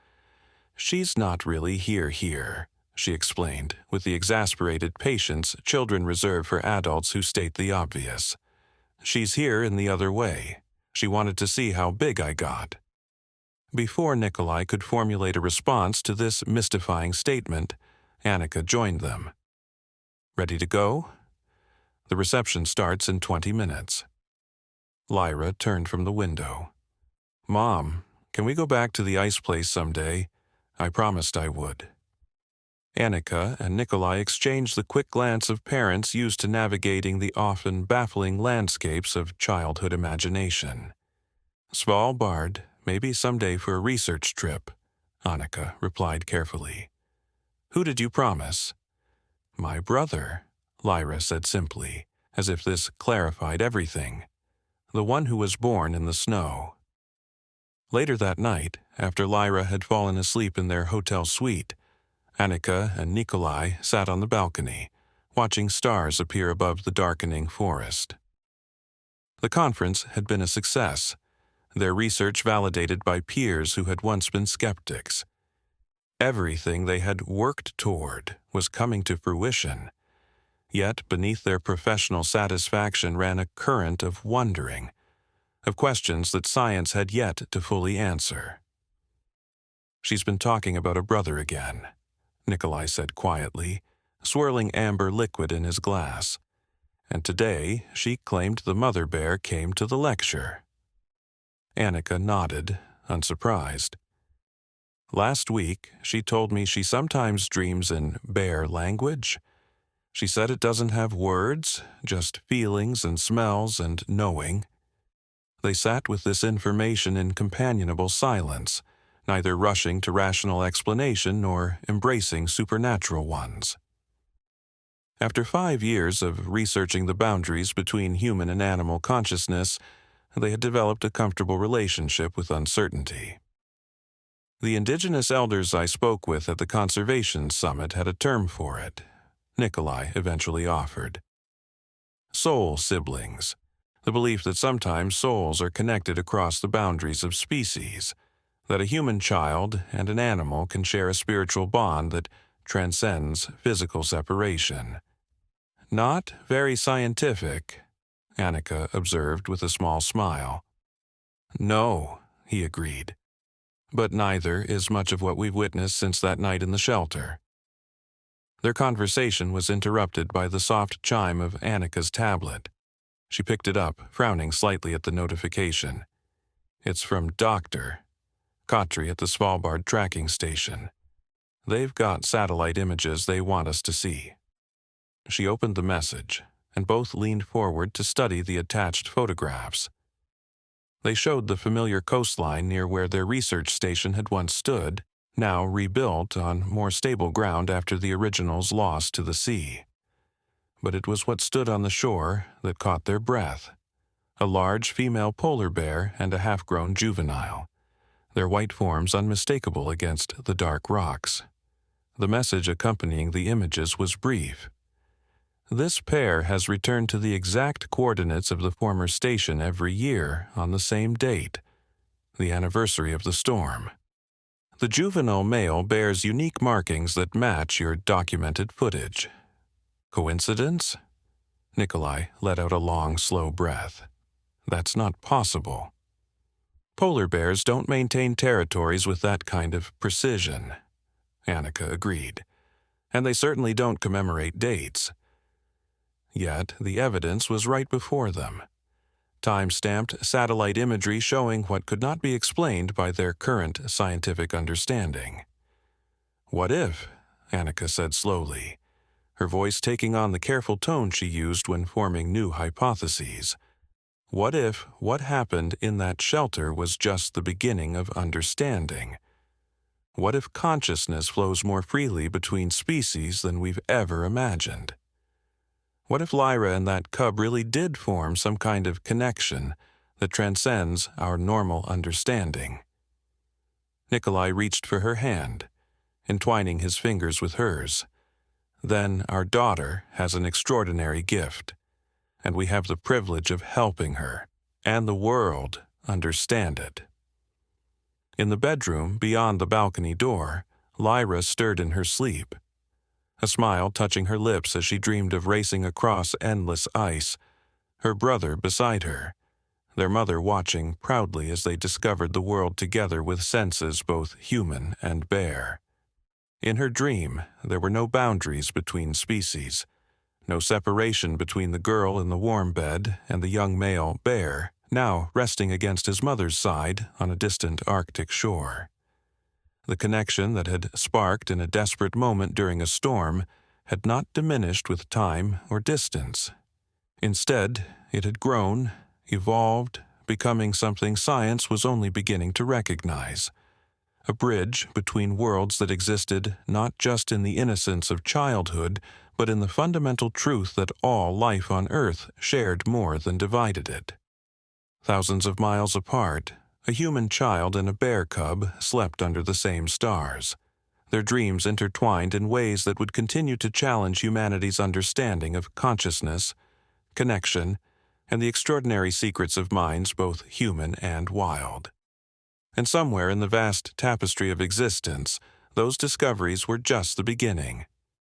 "She's not really here," she explained, with the exasperated patience children reserve for adults who state the obvious. "She's here in the other way. She wanted to see how big I got." Before Nikolai could formulate a response to this mystifying statement, Annika joined them. "Ready to go? The reception starts in 20 minutes. Lyra turned from the window. "Mom, can we go back to the ice place someday? I promised I would." Annika and Nikolai exchanged the quick glance of parents used to navigating the often baffling landscapes of childhood imagination. "Svalbard, maybe someday for a research trip," Annika replied carefully. "Who did you promise?" "My brother," Lyra said simply, as if this clarified everything. "The one who was born in the snow." Later that night, after Lyra had fallen asleep in their hotel suite, Annika and Nikolai sat on the balcony, watching stars appear above the darkening forest. The conference had been a success, their research validated by peers who had once been skeptics. Everything they had worked toward was coming to fruition, yet beneath their professional satisfaction ran a current of wondering, of questions that science had yet to fully answer. "She's been talking about a brother again," Nikolai said quietly, swirling amber liquid in his glass. "And today she claimed the mother bear came to the lecture." Annika nodded, unsurprised. "Last week, she told me she sometimes dreams in bear language. She said it doesn't have words, just feelings and smells and knowing." They sat with this information in companionable silence, neither rushing to rational explanation nor embracing supernatural ones. After 5 years of researching the boundaries between human and animal consciousness, they had developed a comfortable relationship with uncertainty. "The indigenous elders I spoke with at the Conservation Summit had a term for it," Nikolai eventually offered. "Soul siblings, the belief that sometimes souls are connected across the boundaries of species, that a human child and an animal can share a spiritual bond that transcends physical separation." "Not very scientific," Annika observed with a small smile. "No," he agreed. "But neither is much of what we've witnessed since that night in the shelter." Their conversation was interrupted by the soft chime of Annika's tablet. She picked it up, frowning slightly at the notification. "It's from Dr. Kotri at the Svalbard tracking station. They've got satellite images they want us to see." She opened the message, and both leaned forward to study the attached photographs. They showed the familiar coastline near where their research station had once stood, now rebuilt on more stable ground after the originals lost to the sea. But it was what stood on the shore that caught their breath. A large female polar bear and a half-grown juvenile, their white forms unmistakable against the dark rocks. The message accompanying the images was brief. "This pair has returned to the exact coordinates of the former station every year on the same date, the anniversary of the storm. The juvenile male bears unique markings that match your documented footage. Coincidence?" Nikolai let out a long, slow breath. "That's not possible. Polar bears don't maintain territories with that kind of precision," Annika agreed. "And they certainly don't commemorate dates." Yet the evidence was right before them. Time-stamped satellite imagery showing what could not be explained by their current scientific understanding. "What if," Annika said slowly, her voice taking on the careful tone she used when forming new hypotheses. What if what happened in that shelter was just the beginning of understanding? What if consciousness flows more freely between species than we've ever imagined? What if Lyra and that cub really did form some kind of connection that transcends our normal understanding? Nikolai reached for her hand, entwining his fingers with hers. Then our daughter has an extraordinary gift, and we have the privilege of helping her and the world understand it. In the bedroom beyond the balcony door, Lyra stirred in her sleep, a smile touching her lips as she dreamed of racing across endless ice, her brother beside her, their mother watching proudly as they discovered the world together with senses both human and bear. In her dream, there were no boundaries between species, no separation between the girl in the warm bed and the young male bear, now resting against his mother's side on a distant Arctic shore. The connection that had sparked in a desperate moment during a storm had not diminished with time or distance. Instead, it had grown, evolved, becoming something science was only beginning to recognize. A bridge between worlds that existed not just in the innocence of childhood, but in the fundamental truth that all life on Earth shared more than divided it. Thousands of miles apart, a human child and a bear cub slept under the same stars, their dreams intertwined in ways that would continue to challenge humanity's understanding of consciousness, connection, and the extraordinary secrets of minds both human and wild. And somewhere in the vast tapestry of existence, those discoveries were just the beginning.